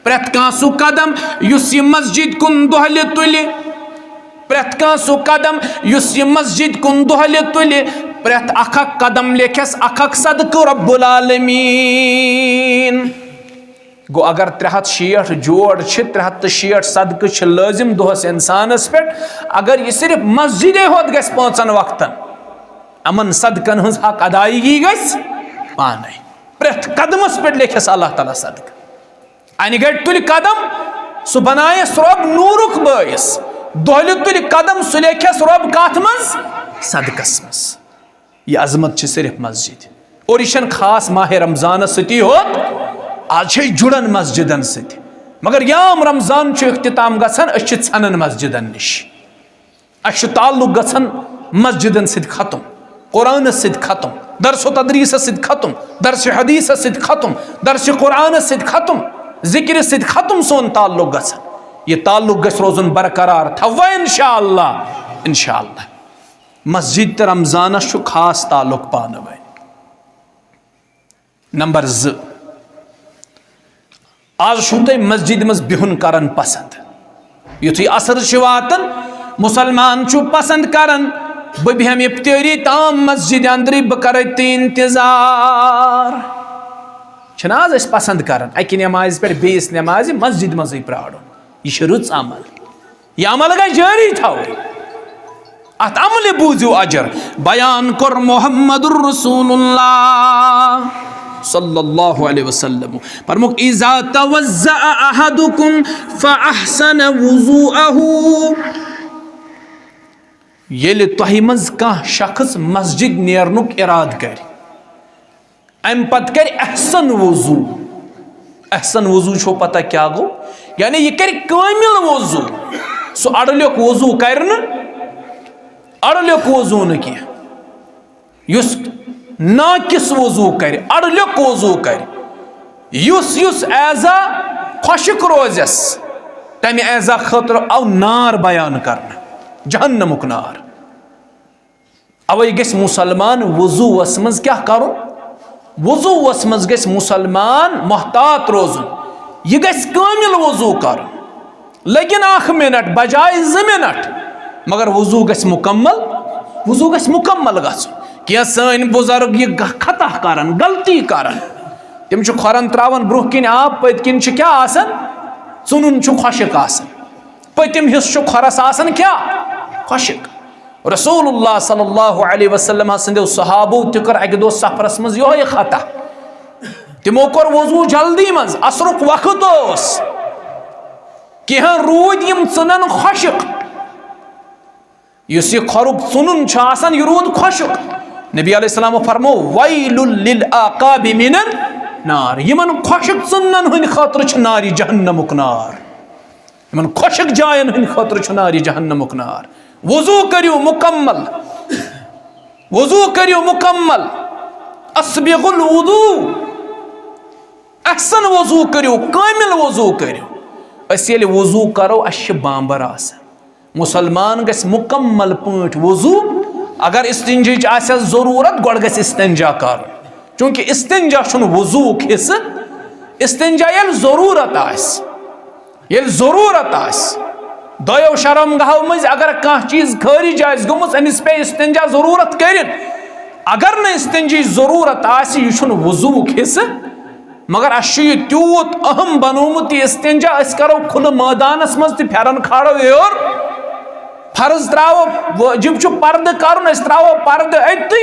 प्रेत कां सु कदम युस यह मस्जिद कुन दोहले तुले, प्रेत कां सु कदम युस यह मस्जिद कुन दोहले तुले, प्रेत अख कदम लेखस अख सदक़ रब्बुल आलमीन। गो अगर 360 जोड़ 360 सदक़ लाजिम दोहस इंसानस पे, अगर यह सिर्फ मस्जिद होत गस 5 वक्तन, अमन सदकन हज हक अदायगी गस पाने। प्रेत कदमस पे लेखस अल्लाह ताला सदक़। अन गड़ तुल कदम सह बनायस रब नूरुक बायस, दोहले तुल कदम सह लेखस रब कथ मज सदकस मज। यह अजमत सिर्फ मस्जिद और यह खास माह रमजान सती होत, आज जुड़न मस्जिदन सत, मगर याम रमजान अख्तिताम गसन सन मस्जिदन निश, ताल्लुक गसन मस्जिदन सत खत्म, कुरान सत खत्म, दरस तदरीस सत खत्म, दरस हदीस सत खत्म, दरस कुरान सत खत्म, जिक्र सत खत्म सोन ताल्लुक गसन। यह ताल्लुक गस रोजन बरकरार थवा इंशाअल्लाह इंशाअल्लाह। मस्जिद तो रमजान खास ताल्लुक पान वन। नंबर 2, आज तुम मस्जिद मज बिहुन करन पसंद, युथी असर वातन मुसलमान पसंद करन बह बेहम इफ्तारी ताम मस्जिद अंदर बह कर इंतजार, आज पसंद करन अकि नमाज पे बेस नमाज मस्जिद मज प्राड़न। यह रुच अमल, यह अमल गई जारी थो, अत अमल बूझू अजर। बयान कर मोहम्मदुर रसूलुल्लाह सल्लल्लाहु अलैहि वसल्लम फरमुक इज़ा तवज़्ज़अ अहदुकुम फ़अहसन वुज़ूअहु, येल तोहि मज कह शख्स मस्जिद नेरनुक इराद कर, अम पत कर अहसन वुज़ू। अहसन वुज़ू छो पता क्या गो, यानी यह कर कामिल वुज़ू। सो अड़ल्युक वुज़ू कर न, अड़ल्युक वुज़ू न किया, युस नाकिस वुज़ू कर, अड़ल्युक वुज़ू कर, युस युस ऐज़ा खुशक रोजस, तमे ऐज़ा खतर आव नार बयान करना, जहन्नमुक नार। अवे गस मुसलमान वुज़ूअस मज क्या करुन, वुज़ूअस मज गस मुसलमान मोहतात रोजुन, यह गस कामिल वुज़ू कर, लेकिन 1 मिनट बजाय 2 मिनट, मगर वुज़ू गस मुकम्मल, वुज़ू गस मुकम्मल गसुन। क्या सन बुजुर्ग यह खता करन, गलती करन, तम खोरन त्रावन ब्रोह किन आब, पत किन क्या आसन चुनुन खुशक आसन, पतिम हिस्स खोरस आसन क्या खुशक। रसूलुल्लाह सल्लल्लाहु अलैहि वसल्लम संदो सहाबो त कर अक दो सफरस मज यो खता, तिमो कर वुज़ू जल्दी मज, असरुक वक्त ओस, कह रूद यम चुनन खुशक, युस यह खोरुक चुनुन आसन यह रूद खुशक। नबी अलैहिस्सलाम फरमो वैलुल लिल आकाबि मिनन नार, यमन खुशक चुनन हन खतर नारी जहन्नमुक नार, यमन खुशक जायन हन खतर नारी जहन्नमुक नार। वुज़ू करियो मुकम्मल, वुज़ू करियो मुकम्मल, अस्बिगुल वुज़ू, अहसन वुज़ू करियो, कामिल वुज़ू करियो। अस येल वुज़ू करो अश बांबर आसन, मुसलमान गस मुकम्मल पाठ वुज़ू। अगर इस्तिंजा आसे जरूरत गोड़ गस इस्तिंजा कर, चूंकि इस्तिंजा छुन वुज़ू हिस्स, इस्तिंजा येल जरूरत आस, येल जरूरत आस, दो शर्म गाह मज अगर कह चीज खारिज आस गमुस अमिस पे इस्तिंजा जरूरत करिन। अगर न इस्तिंजी जरूरत आस, यह छुन वुज़ू हिस्स, मगर अश तूत अहम बनोमुत इस्तिंजा, अस करो खुल मैदानस मज तो फेरन खाड़ो योर, फर्ज त्रावो वाजिब छु पर्द करुन, अस त्रावो पर्द अति,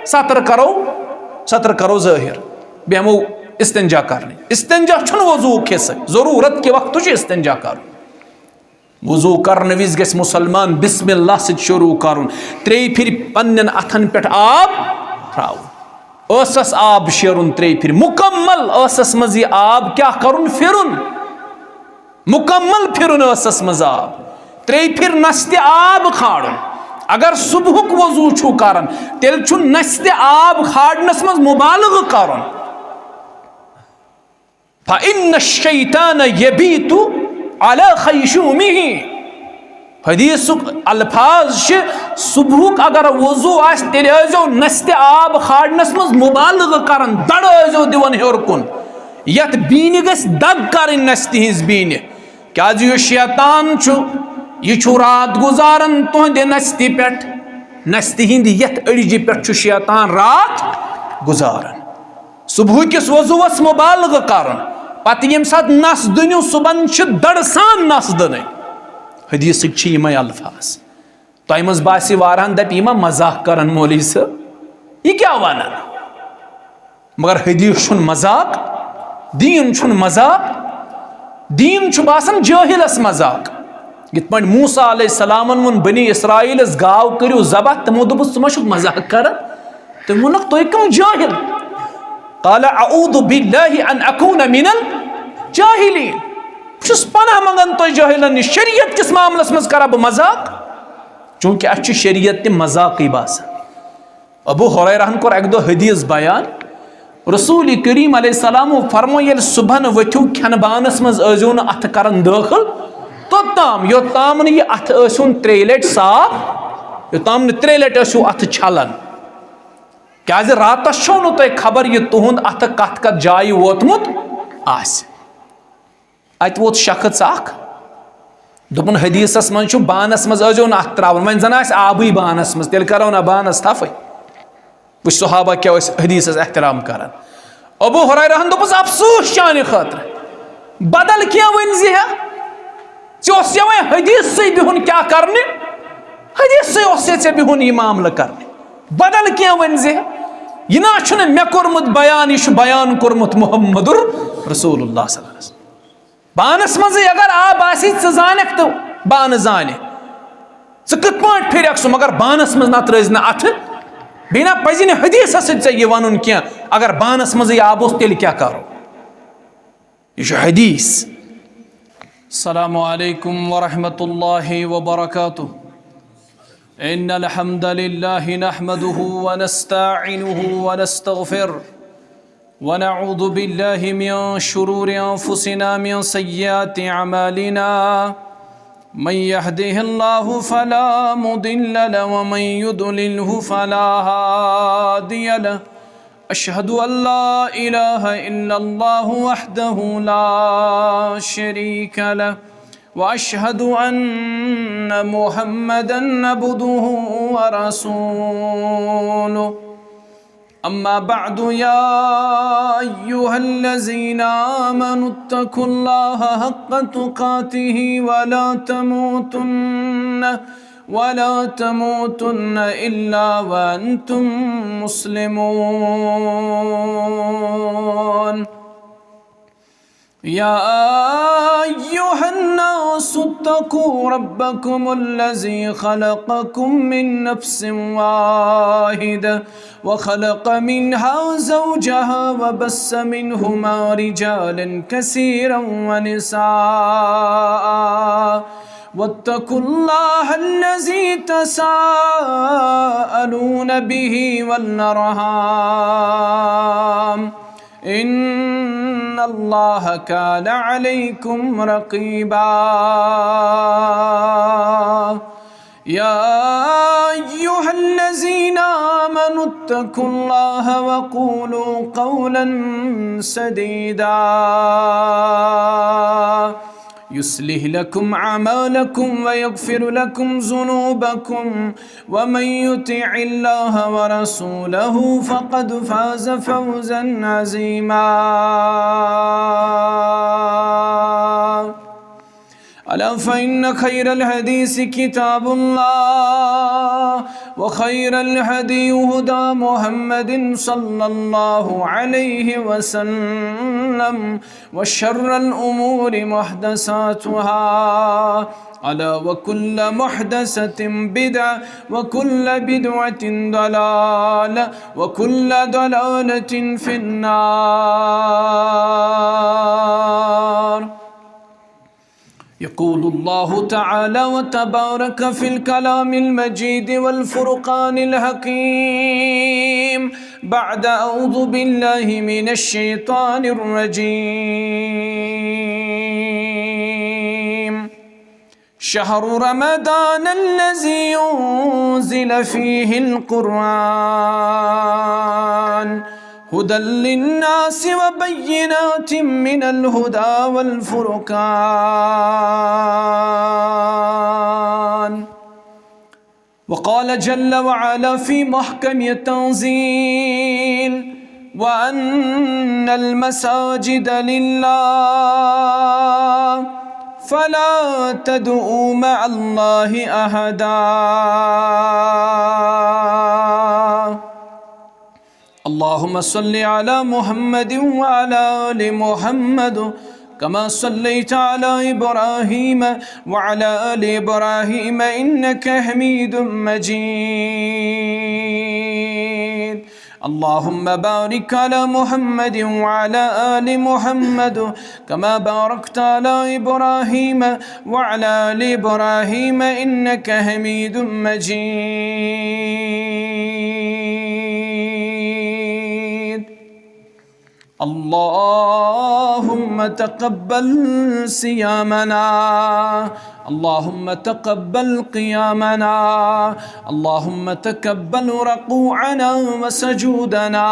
सतर करो ज़ाहिर, बेहमो इस्तिंजा करने। इस्तिंजा छुन वुज़ू हिस्स, जरूरत के वक्त छु इस्तिंजा कर। वुज़ू करने विज गस मुसलमान बिस्मिल्लाह से शुरू करुन, 3 फिर पन्न अथन पे आब त्राउन, असस आब शेरुन 3 फिर मुकम्मल, असस मज आब क्या करुन फिरुन, मुकम्मल फिरुन असस मज आब, 3 फिर नस्ते आब खाड़ुन। अगर सुबहुक वुज़ू छु करन, तेल छु नस्ते आब खाड़नस मज मुबालग करुन। फ़इन्न शैतान यबीतु अला खैशुमिही, हदीसुक अल्फाज सुबहुक अगर वुज़ू आस तेल आजो नस्ते आब खाड़नस मज मुबालग करन, दड़ आजो दिवन हेर कुन, यत बीन गस दग कर नस्ति हिज बीन क्या शैतान यह रात गुजारन तुहद नस्ति पे नस्ति हिंद यत अड़जि पे शैतान रात गुजारन सुबह किस वजुवस मुबालग कर पत यम सात नस दुनियो सुबन दड़सान नस दन हदीस अल्फाज तह मज बासी वारान दप यह मजाक कर मौलवी साहब यह क्या वन मगर हदीस मजाक दीन मजाक दीन बासन जाहिलस मजाक यथ पे मूसा अलैहिस्सलाम वोन बनी इसराइलस गाव करू ज़बह तमो दोपस मा मजाक कर तम वोनक तुम कम जाहिल क़ाल अऊज़ु बिल्लाहि अन अकून मिनल जाहिलीन पनाह मंगन तुम जाहिलन निश शरीयत किस मामलस मज करा बह मजाक चूंकि अच्छ शरीयत ते मजाक बासान अबू हुरैरह कोर एक दो हदीस बयान रसूल करीम अलैहिस्सलाम फरमो ये सुबह वथ्यू खन बानस मज आजो न अथ करन दाखिल तोताम योताम न यह अथ आसुन 3 लट साफ योताम न 3 लट आसु अथ छलन क्या रातस छो न तुह खबर यह तुहुंद अथ कत कत जाय वोतमुत आस अत वोत शख्स अख दोपन हदीसस मज बानस मज आजो न अथ त्रावन वन जन आबी बानस मज तेल करो ना बानस तफे वो सहाबा क्या हदीस एहतराम कर अबू हुरैरह दोपस अफसोस चाने खातर बदल क्या वन ज़े हदीस से बिहुन क्या करने हदीस से बिहुन यह मामला करने बदल क्या वन ज़े यह ना मे कोरमुत बयान यह बयान कोरमुत मुहम्मदुर रसूलुल्लाह सल्लल्लाहु अलैहि वसल्लम बानस मज अगर आब आसी ज़ जानक तो बान जाने ज़ कत पाट फिरक सह मगर बानस मज ना त्रज ना अथ बेना पज न हदीस से वन क्या अगर बानस मज आब तेल क्या करो यह हदीस। अस्सलामु अलैकुम वरहमतुल्लाहि वबरकातुहु इन्नल हम्दलिल्लाहि नहमदुहु व नस्तईनुहु व नस्तगफिरुहु व नऊज़ु बिल्लाहि मिन शुरूरि अनफुसिना मिन सय्यिआति अमालिना मन यहदिहिल्लाहु फला मुदिल्ल लहु व मन युद्लिल्हु फला हादिय लहु अशहदु अल्ला इलाहा इल्लल्लाहु वहदहु ला शरीक लहु व अशहदु अन्न मुहम्मदन अब्दुहु व रसूलुहु अम्मा बअदु या अय्युहल्लज़ीना आमनुत्तकुल्लाहा हक़्क़ तुक़ातिही वला तमूतुन्न इल्ला व अंतुम मुस्लिमून या अय्युहन्नासुत्तकू रब्बकुमुल्लज़ी खलक़कुम मिन नफ्सिन वाहिदा व खलक़ मिन्हा ज़ौजहा व बस्स मिन्हुमा रिजालन कसीरन व निसाअ वत्तकुल्लाहल्लज़ी तसाअलून बिही वल-अर्हाम इन्नल्लाह कान अलैकुम रक़ीबा या अय्युहल्लज़ीना आमनुत्तकुल्लाह व क़ूलू क़ौलन सदीदा युस्लिह लकुम अमालकुम व यग़फिर लकुम ज़ुनूबकुम व मन युतिइल्लाह व रसूलहु फ़क़द फ़ाज़ फ़ौज़न अज़ीमा अला फ़इन्न खैरल हदीस किताबुल्लाह व खैरल हदी हुदा मुहम्मदिन सल्लल्लाहु अलैहि वसल्लम व शर्रल उमूरि मुहदसातुहा अला व कुल्ल मुहदसतिन बिदअ व कुल्ल बिदअतिन दलाला व कुल्ल दलालतिन फिन्नार। यक़ूलुल्लाहु तआला व तबारक फ़िल कलामिल मजीद वल फ़ुरक़ानिल हकीम बअद अऊज़ु बिल्लाहि मिनश शैतानिर रजीम शहरु रमज़ानल्लज़ी उन्ज़िल फ़ीहिल क़ुरआन هدى للناس وبينات من الهدى والفرقان. وقال جل وعلا في محكم التنزيل: وأن المساجد لله فلا تدعوا مع الله أحدا. اللهم صل على محمد وعلى آل محمد كما صليت على إبراهيم وعلى آل إبراهيم إنك حميد مجيد. اللهم بارك على محمد وعلى آل محمد كما باركت على إبراهيم وعلى آل إبراهيم إنك حميد مجيد. اللهم تقبل صيامنا، اللهم تقبل قيامنا، اللهم تقبل ركوعنا وسجودنا،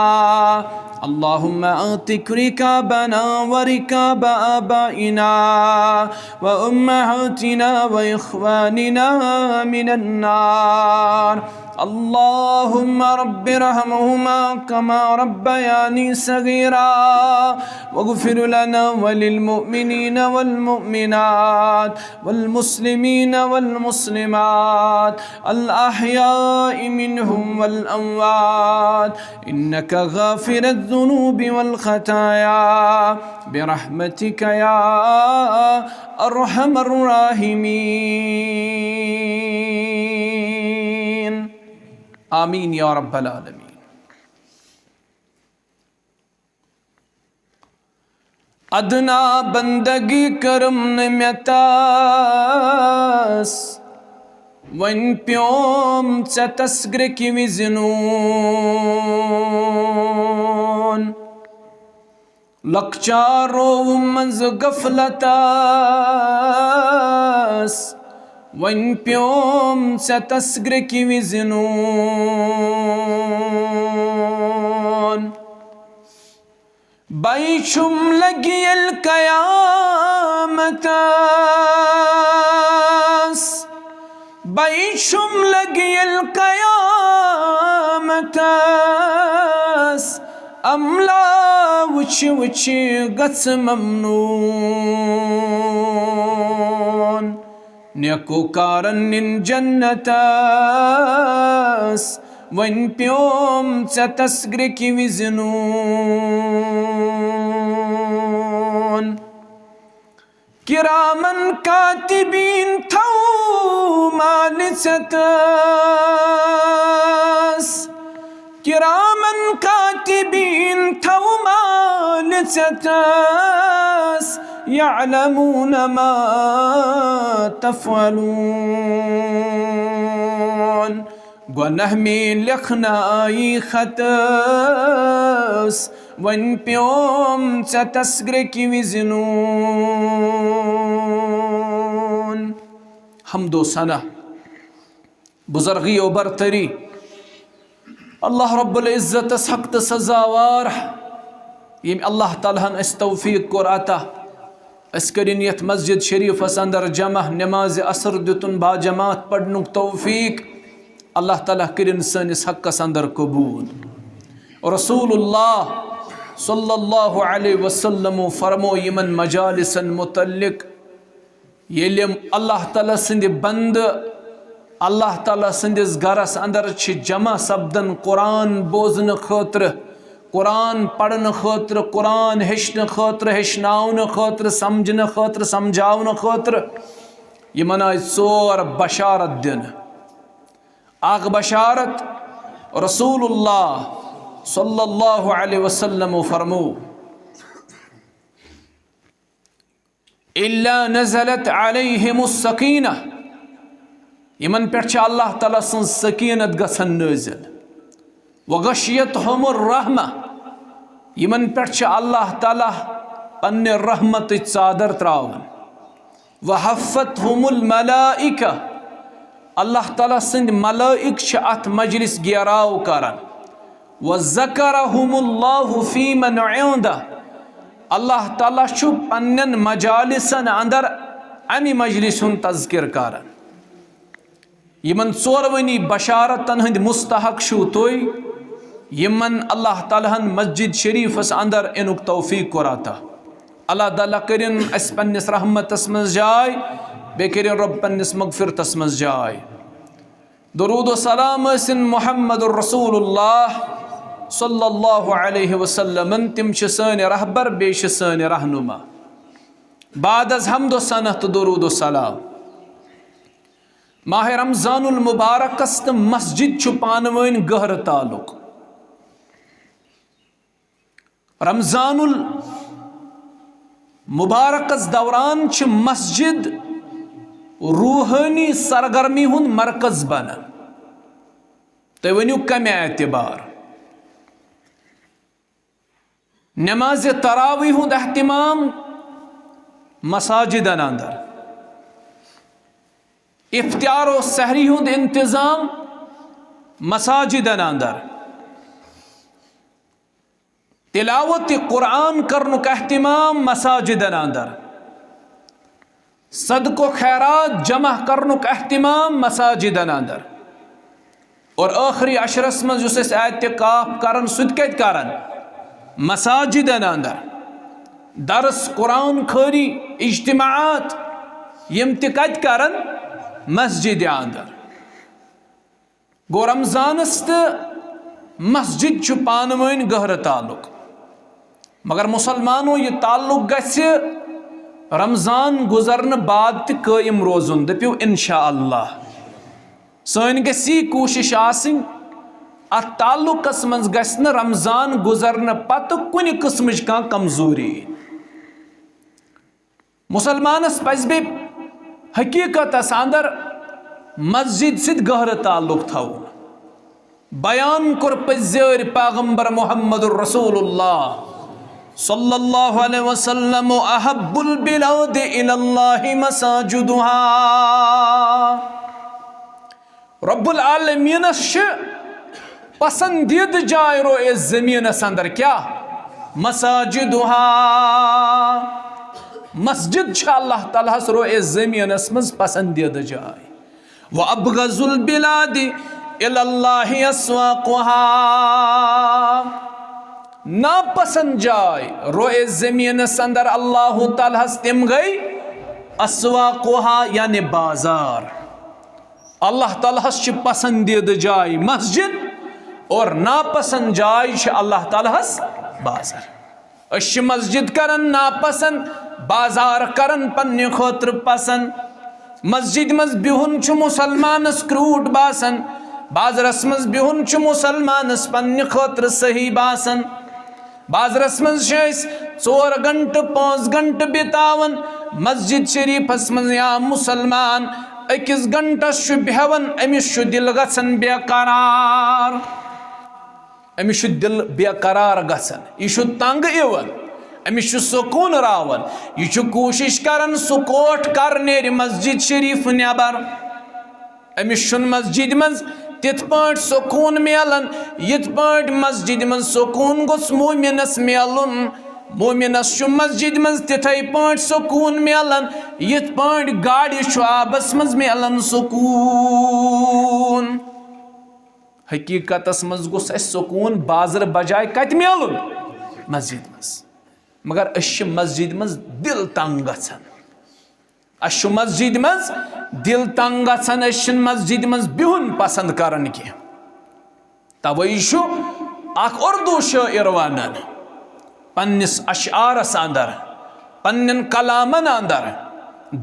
اللهم اعتق ركابنا وركاب آبائنا وأمهاتنا وإخواننا من النار. اللهم رب ارحمهما كما ربياني صغيرا، واغفر لنا وللمؤمنين والمؤمنات والمسلمين والمسلمات الأحياء منهم والأموات، إنك غافر الذنوب والخطايا برحمتك يا أرحم الراحمين. آمين या रब्बल आलमीन। अदना बंदगी करम नम्यतास वन प्योम चतस्ग्र की विजनून लक्चारो मंज गफलतास वन प्योम चतस्ग्र की विजनून बैशुम लगियल कयामतास बैशुम लगियल कयामतास अमला वुच वुच गच ममनून नेको कारन जन्नतास वन प्योम चतस्ग्र की विजनून किरामन कातिबीन थौ मालिचतास किरामन कातिबीन थौ मालिचतास यअलमून मा तफ़अलून गुनाह में लिखनाई खतस वन प्योम चतस्ग्र की विजनून। हमदो सना बुज़ुर्गी और बरतरी अल्लाह रब्बुल इज़्ज़त हक़ सज़ावार यम अल्लाह ताला अस तौफीक कोर अता अस करिन यथ मस्जिद शरीफस अंदर जमा नमाज असर दितुन बाजमात पढ़नुक तौफीक अल्लाह ताला करिन सनिस हक़स अंदर कबूल। रसूलुल्लाह सल्लल्लाहु अलैहि वसल्लम फरमो यमन मजालिसन मुतल्लिक येलिम अल्लाह ताला सिंद बंद अल्लाह ताला सिंदिस गरस अंदर छ जमा सब्दन कुरान बोजन खतर कुरान पढ़न खतर कुरान हेचन खतर हेचनावन खतर समझन खतर समझावन खतर यमन आय चोर बशारत दिन। आग बशारत रसूलुल्लाह सल्लल्लाहु अलैहि वसल्लम फरमो इल्ला नज़लत अलैहिमुस सकीना यमन पे अल्लाह ताला सं सकीनत गसन नाज़िल वगशियतहुमुर रहमा यमन पे अल्लाह ताला पन्ने रहमत चादर त्रावन वहफ़तहुमुल मलाइका अल्लाह ताला सिंद मलाइक अत मजलिस गेराव करान व ज़करहुमुल्लाहु फी मन इंदह, अल्लाह ताला छु पन्नन मजालिसन अंदर अमि मजलिस हुन तज़किर करन। यमन चोरवनी बशारतन हंद मुस्तहक छु तुई यमन अल्लाह ताला मस्जिद शरीफस अंदर इनुक तौफीक कोराता। अल्लाह ताला करिन अस पन्निस रहमतस मज जाय, बे करिन रब पन्निस मगफिरतस मज जाय। दुरूद व सलाम असिन मुहम्मदुर रसूलुल्लाह सल्लल्लाहु अलैहि वसल्लम, तिम छ सान रहबर बे छ सान रहनुमा। बाद अज हम्द व सनत दुरूद व सलाम, माह रमज़ानुल मुबारकस तो मस्जिद छु पानवन गहर ताल्लुक। रमज़ानुल मुबारकस दौरान छु मस्जिद रूहानी सरगर्मी हुन मरकज बनन। तो वनु कम एतबार नमाज तरावी हुंद एहतिमाम मसाजिदन अंदर, इफ्तियार व सहरी हुंद इंतज़ाम मसाजिदन अंदर, तिलावत कुरान करनुक एहतिमाम मसाजिदन अंदर, सदको खैरात जमा करनुक एहतिमाम मसाजिदन अंदर, और आखिरी अशरस मज जुस एतिकाफ करन सुद कत करन मसाजिदन अंदर। दरस कुरान खरी इज्तिमाआत यम कत करन मस्जिद अंदर। गो रमजानस तो मस्जिद छु पानवन गहर ताल्लुक, मगर मुसलमानों ये ताल्लुक गछ रमजान गुजरन बाद त कायम रोजुन। दपियो इंशा अल्लाह सन गसी कोशिश आसिन अत ताल्लुकस मज गछ न रमजान गुजरन पत कुन किस्मच का कमजोरी। मुसलमानस पज बे हकीकतस अंदर मस्जिद सिद गहर ताल्लुक थव। बयान कोर पज़्यर पैगंबर मुहम्मदुर रसूलुल्लाह सल्लल्लाहु अलैहि वसल्लम, अहब्बुल बिलाद इलल्लाहि मसाजिदुहा। रब्बुल आलमीनस पसंदीद जाय रो इस ज़मीनस अंदर क्या मसाजिदुहा। मस्जिद छ अल्लाह ताला रो इस ज़मीनस मज पसंदीद जाय। व अबगज़ुल बिलाद इलल्लाहि अस्वाक़ुहा, नापसंद जाय रो इस ज़मीनस अंदर अल्लाह ताला तिम गई अस्वाक़ुहा यानी बाजार। अल्लाह ताला छ पसंदीद जाय मस्जिद और नापसंद जाय छ अल्लाह ताला बाजार। अश मस्जिद करन नापसंद, बाजार करन पन्ने खोत्र पसंद। मस्जिद मज बिहुन छ मुसलमानस क्रूट बासन, बाजरस मज बिहुन छ मुसलमानस पन्ने खोत्र सही बासन। बाजरस मज 4 घंटे 5 घंटे बितावन मस्जिद शरीफस मज या मुसलमान अकिस घंटस बेहवन, अमिस दिल गसन बेकरार, अमिस दिल बेकरार गसन, यह तंग इवन, अमिस सुकून रावन, यह कोशिश करन सुकोट कर नेर मस्जिद शरीफ नबर। अमिस मस्जिद मज तिथ पाट सुकून मिलन यथ पाट मस्जिद मज सुकून गोस मोमिनस मिलन। मोमिनस मस्जिद मज तिथै पाट सुकून मिलन यथ पाट गाड़ी आबस मज मिलन सुकून। हकीकतस मज गोस सुकून बाजार बजाय कत मिलन मस्जिद मज, मगर अश मस्जिद मज दिल तंग गछन। अश मस्जिद मज दिल तंग गछन, अश मस्जिद मज बिहुन पसंद करन की। तवै छु अख उर्दू शायर वनान पन्निस अशआरस अंदर पन्नन कलामन अंदर,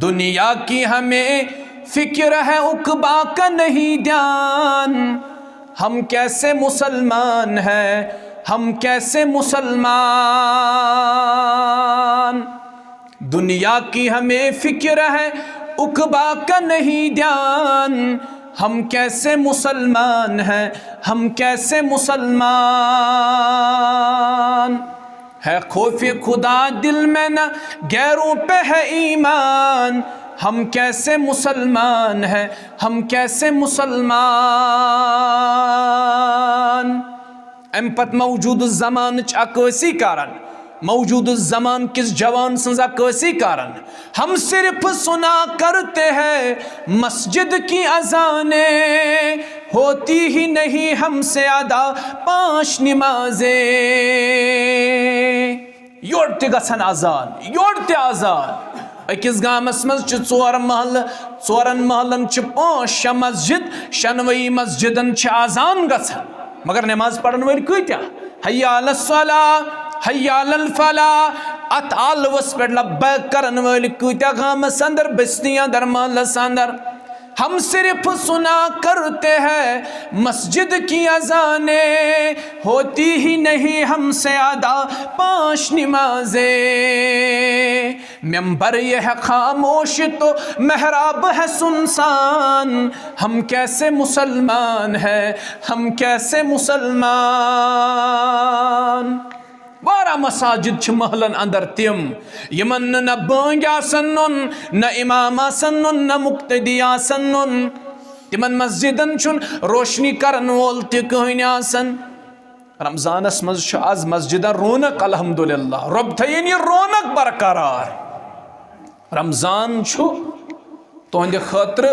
दुनिया की हमें फिक्र है उकबा का नहीं ध्यान, हम कैसे मुसलमान हैं, हम कैसे मुसलमान। दुनिया की हमें फिक्र है उकबा का नहीं ध्यान, हम कैसे मुसलमान हैं, हम कैसे मुसलमान। है खौफे खुदा दिल में न गैरों पे है ईमान, हम कैसे मुसलमान हैं, हम कैसे मुसलमान। अम पत मौजूद ज़मान अक्सी कारण मौजूद ज़मान किस जवान सन्ज अक्सी कारण हम सिर्फ सुना करते हैं मस्जिद की अजाने होती ही नहीं हमसे अदा 5 नमाजें योर ते गसन अजान योर ते अजान अकिस गामस मज 4 महल 4 महलन 5-6 मस्जिद शनवई मस्जिदन अजान गसन मगर नमाज पढ़न वल कत्या हय्या अलस सलाह हय्या अलल फलाह अत आलवस पे लब्बैक करन वल कत्या गामस अंदर बस्तियां अंदर महलस अंदर हम सिर्फ सुना करते हैं मस्जिद की अजाने होती ही नहीं हमसे अदा 5 नमाजें मेंबर ये है खामोश तो महराब है सुनसान हम कैसे मुसलमान हैं हम कैसे मुसलमान वारा मसाजिद छ महलन अंदर तिम यमन न बांग आसन न इमाम आसन न मुक्तदी आसन तिमन मस्जिदन छुन रोशनी करन वोल त कहन आसन रमजानस मज छ आज मस्जिदन रौनक अल्हम्दुलिल्लाह रब थयन ये रौनक बरकरार रमजान छु तुंद खतर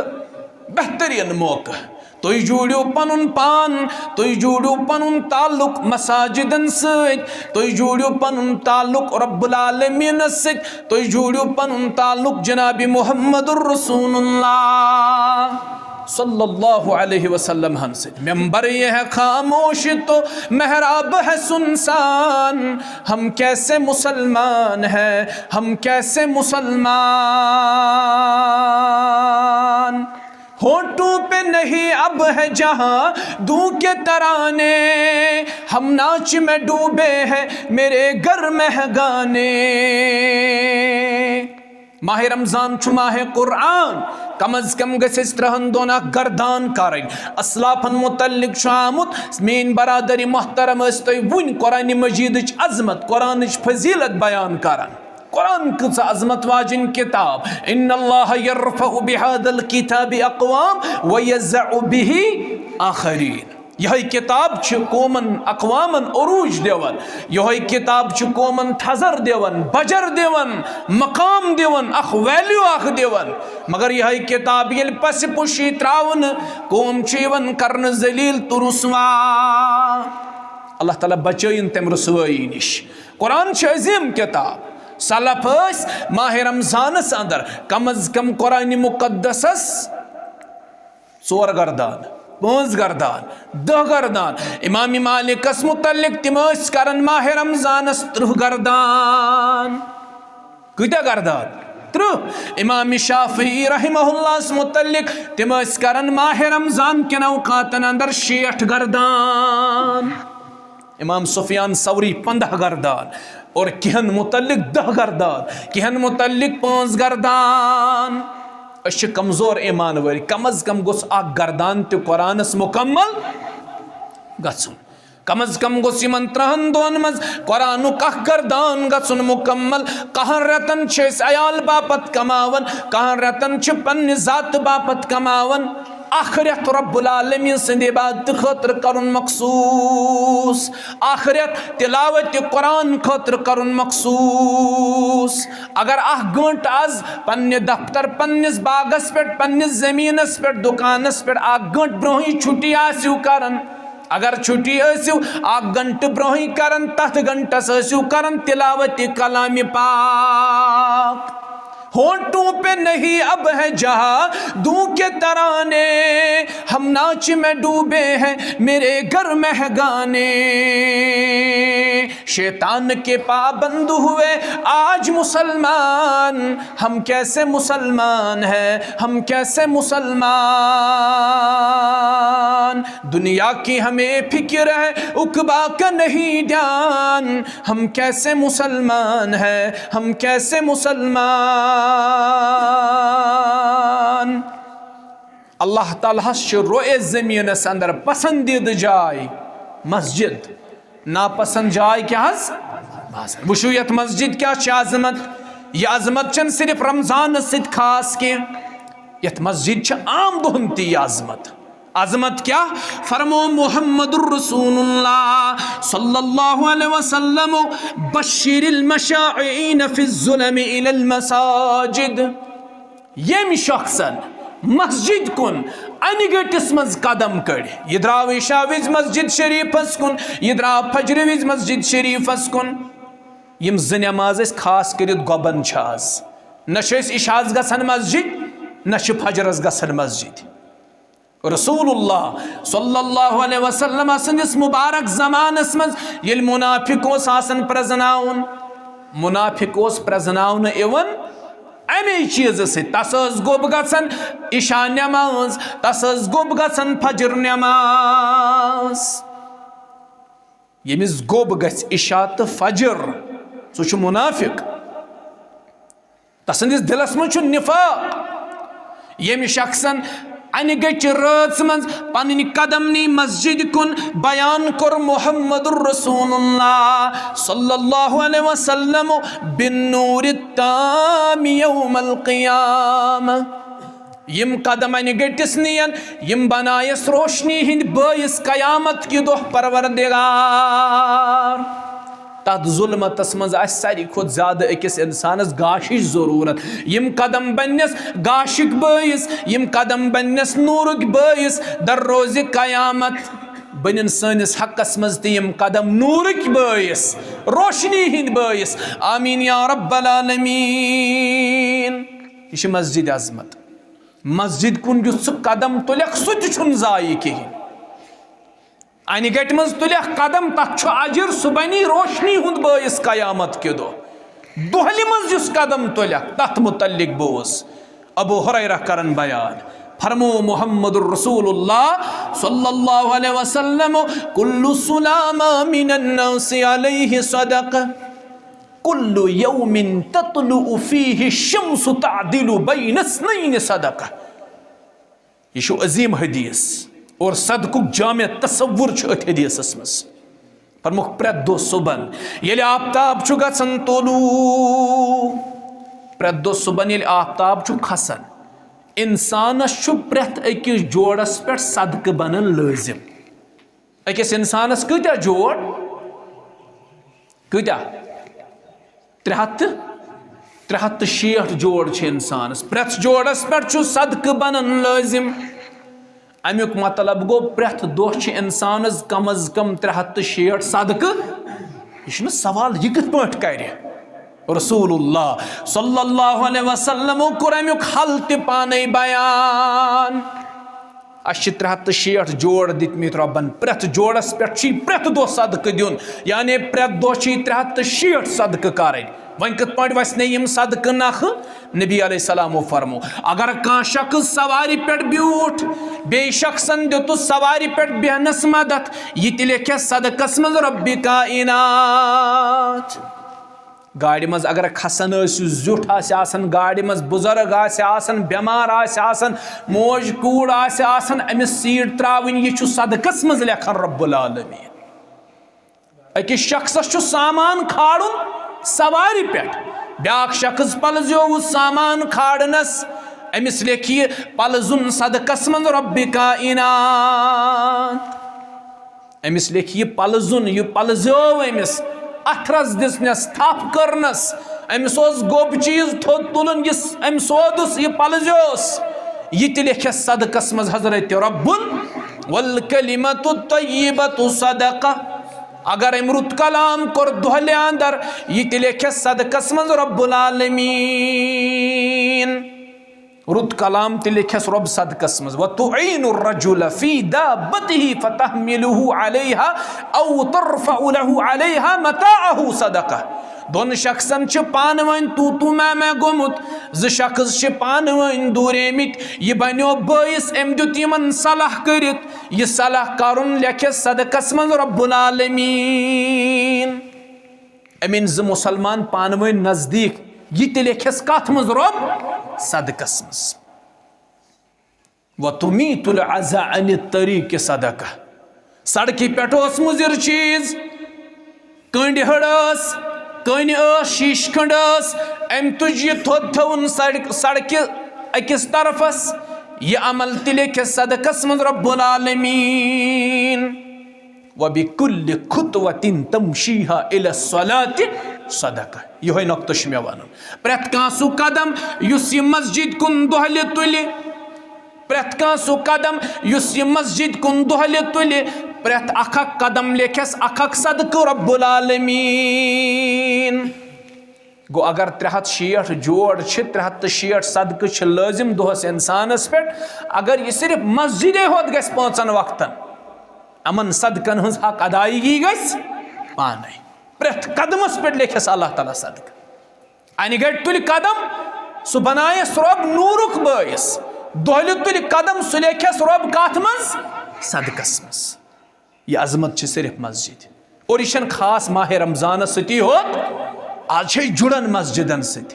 बेहतरीन मौका तुई जोड़ो पनुन पान तुई जोड़ो पनुन ताल्लुक मसाजिदन सत तुई जोड़ो पनुन ताल्लुक रब्बुल आलमीन सत तुई जोड़ो पनुन ताल्लुक जनाब मुहम्मदुर रसूलुल्लाह सल्लल्लाहु अलैहि वसल्लम हम से मेंबर ये है खामोश तो महराब है सुनसान हम कैसे मुसलमान हैं हम कैसे मुसलमान होठों पे नहीं अब है जहां दूं के तराने हम नाच में डूबे हैं मेरे घर में है गाने माह रमजान छु माह कुरान कम अज कम गसिस 3 दोना गर्दान कर असलाफन मुतल्लिक शामुत मेन बरादरी मोहतरम अस्तय वन कुरान मजीद अजमत कुरान फजीलत बयान करन कुरान कस अजमत वाजिन किताब इन्नल्लाह यरफउ बिहादल किताबि अक़वाम व यज़अउ बिही आखरीन यह किताब कौमन अक़वामन उरूज देवन यह किताब कौमन थजर देवन बजर देवन मकाम देवन अख वैल्यू अख देवन मगर यह किताब ये पस पुशी त्रावन कौम चीवन करन जलील तो रुसवा अल्लाह ताला बचयन तम रुसवाई निश कुरान अजीम किताब सलफ माह रमजानस अंदर कम अज कम कुरान मुकद्दसस 4 गर्दान 5 गर्दान 10 गर्दान इमाम मालिकस मुतल्लिक तिम करन माह रमजानस 30 गर्दान कत्या गर्दान 30 इमाम शाफी रहमहुल्लाह मुतल्लिक तिम करन माह रमजान के औकातन अंदर 60 गर्दान इमाम सुफियान सौरी 15 गर्दान और किहन मुतल्लिक 10 गर्दान किहन मुतल्लिक 5 गर्दान अश कमजोर ईमान वरी कम अज कम गोस अख गर्दान तो कुरानस मुकम्मल गसुन कम अज कम गोस यमन 3 दोन मज कुरानुक अख गर्दान गसुन मुकम्मल कहन रतन छ अयाल बापत कमावन कहन रतन छ पन्ने जात बापत कमावन आखिरत रब्बुल आलमीन सद इबादत खतर करुन मखसूस आखिरत तिलावत कुरान खतर करुन मखसूस अगर 8 घंट आज पन्ने दफ्तर पन्निस बागस पे पन्निस जमीनस पे दुकानस पे 8 घंट ब्रोही छुट्टी आसिव करन अगर छुट्टी आसिव 8 घंट ब्रोही करन तथ घंटस आसिव करन तिलावत कलाम पाक होठों पे नहीं अब है जहां दूं के तराने हम नाच में डूबे हैं मेरे घर में है गाने शैतान के पाबंद हुए आज मुसलमान हम कैसे मुसलमान हैं हम कैसे मुसलमान दुनिया की हमें फिक्र है उकबा का नहीं ध्यान हम कैसे मुसलमान हैं हम कैसे मुसलमान अल्लाह ताला रोए ज़मीन अंदर पसंदीदा जाय मस्जिद नापसंद जाय क्या वुशु यत मस्जिद क्या अजमत यह अजमत चन सिर्फ रमजान सत खास के यत मस्जिद आम दोहन ती अजमत अजमत क्या? फरमो मुहम्मदुर रसूलुल्लाह सल्लल्लाहु अलैहि वसल्लम बश्शिरिल मशाईन फिज़्ज़ुलमि इलल मसाजिद। यम शख्सन मस्जिद कुन अनगटिस मज कदम कड़, यह द्राव इशा विज मस्जिद शरीफस कुन, यह द्राव फजर विज मस्जिद शरीफस कुन। यम ज नमाज खास कर गोबन आज न इशाज गसन मस्जिद न फजरस गसन मस्जिद। रसूलुल्लाह सल्लल्लाहु अलैहि वसल्लम सन्दिस मुबारक ज़मानस मज येल मुनाफिक ओस आसन प्रजनाउन, मुनाफिक ओस प्रजनाउन इवन अमे चीज से तस गोब गसन इशा नमाज, तस गोब गसन फजर नमाज। यमिस गोब गस इशा तो फजर सह मुनाफिक, तसंदिस दिलस मज निफाक। यम शख्सन अन गच रात मज पन कदम नी मस्जिद कुन, बयान कर मुहम्मदुर रसूलुल्लाह सल्लल्लाहु अलैहि वसल्लम बिन्नूरि ताम यौमल क़ियामह। यम कदम अन गटिस नियन यम बनायस रोशनी हिंद बायस कयामत की दोह परवरदिगार। तथ जुल्मतस मज सारी खुद ज्यादा अकिस इंसानस गाशिश जरूरत। यम कदम बनस गाशिक बायस, यम कदम बनस नूरुक बायस, दर रोज कयामत बन सनिस हकस मज तम कदम नूरुक बायस, रोशनी हिंद बायस। आमीन या रब्बल आलमीन। यह मस्जिद अजमत। मस्जिद कुन युस कदम तुलक सह जाय कहीं। अन गट मज तुलक कदम तथ अजर सह बनी रोशनी हुंद बायस कयामत के दोहलि मज युस कदम तुलक तथ मुतल्लिक बोस अबू हुरैरा करन बयान। फरमो मुहम्मदुर रसूलुल्लाह सल्लल्लाहु अलैहि वसल्लम कुल्लु सुलामा मिनन नासि अलैहि सदका कुल्लु यौमिन ततलु फीहि शम्सु तअदिलु बैन इस्नैन सदका। यह अजीम हदीस और सदकुक जामे तसव्वुर हदीसस मज। फरमुख प्रेत दो सुबन ये आफ्ताब गसन तोलू, प्रेत दो सुबन ये आफ्ताब खसन, इंसानस प्रेत अकिस जोड़स पे सदक बनन लाजिम। अकिस इंसानस कत्या जोड़, कत्या 360 जोड़ इंसानस, प्रेत जोड़स पे सदक बनन लाजिम। अमुक मतलब गो प्रेत दोह इंसानस कम अज कम 360 सदक। यह सवाल यह कत पे कर। रसूलुल्लाह सल्लल्लाहु अलैहि वसल्लम कोर अमुक हल ते पाने बयान। अस 360 जोड़ दितमित रबन, प्रेत जोड़स पे प्रेत दो सदक दिन, यानी प्रेत दो 360 सदक कर। वन कत पे वस यम सदक नख। नबी अलैहिस्सलाम फरमो अगर कह शख्स सवारी पे ब्यूठ बे शख्सन दित सवारी पे बेहनस मदद, यह लिख सदकस मज रब्बि कायनात। गाड़ी मज अगर खसन जुठ आसन, गाड़ी मज बुजुर्ग आसन, बेमार आसन, मोज कूड़ आसन, अमिस सीट त्रावन, यह सदकस मज लेखन रब्बुल आलमीन। अकिस शख्सस सामान खाड़ुन सवारी पे, ब्याक शख्स पलजो सामान खाड़नस, अमिस लेखिए पलजुन सदकस मज रब्बि कायनात। अमिस लेखिए पलजुन, यह पलजो अमिस अथरस दिसनस थप करनस, अमिस गोब चीज थोद तुलन अम सोदुस यह पलजोस, यह लिखस सदकस मज हजरत रब्बुल वल कलिमतु तय्यिबतु सदका। अगर अम रुत कलाम कोर दोहले अंदर, यह लिखस सदकस मज रब्बुल आलमीन। रुत कलाम लिखस रब सदकस मज। व तुईनु रजुल फी दाबतिही फतहमिलुहु अलैहा औ तरफउ लहु अलैहा मताअहु सदका। दोन शख्सन पान वन तू मैं गोमुत, ज शख्स पान वन दूरेमित, यह बनो बायस अम दुत यमन सलाह करित, यह सलाह करुन लेखस सदकस मज रब्बुल आलमीन। अमिन ज मुसलमान पान वन नजदीक, यह लिखस कथ मज रब सदकस मज। व तुमीतुल अज़ा अन तरीक़ सदका। सड़क पे मुजिर चीज, कंड हड़स, कन शीश खंड अम तुज यह थोद थवन सड़क अकिस तरफस, ये अमल तिले के सदकस मज रब्बुल आलमीन व बिकुल्लि खुतवतिन तमशीहा इला सलाति सदका यह नक्तश मे वन प्रेत कां सु कदम युस ये मस्जिद कुन दोहले तुले प्रेत कां सु कदम युस ये मस्जिद कुन दोहले तुले प्रेत अखक कदम लेखस अखक सदका रब्बुल आलमीन गो अगर 360 जोड़ 360 सदक़ लाजिम दोहस इंसानस पे अगर यह सिर्फ मस्जिद होत गस 5 वक्तन अमन सदकन हज हक अदायगी गस पाने प्रेथ कदमस पे लेखस अल्लाह ताला सदक अन गट तुल कदम सह बनायस रब नूरुक बायस दोहल तुल कदम सह लेखस रब कथ मज सदकस मज यह अजमत सिर्फ मस्जिद और यह खास माह रमजान सती होत आज जुड़न मस्जिदन सत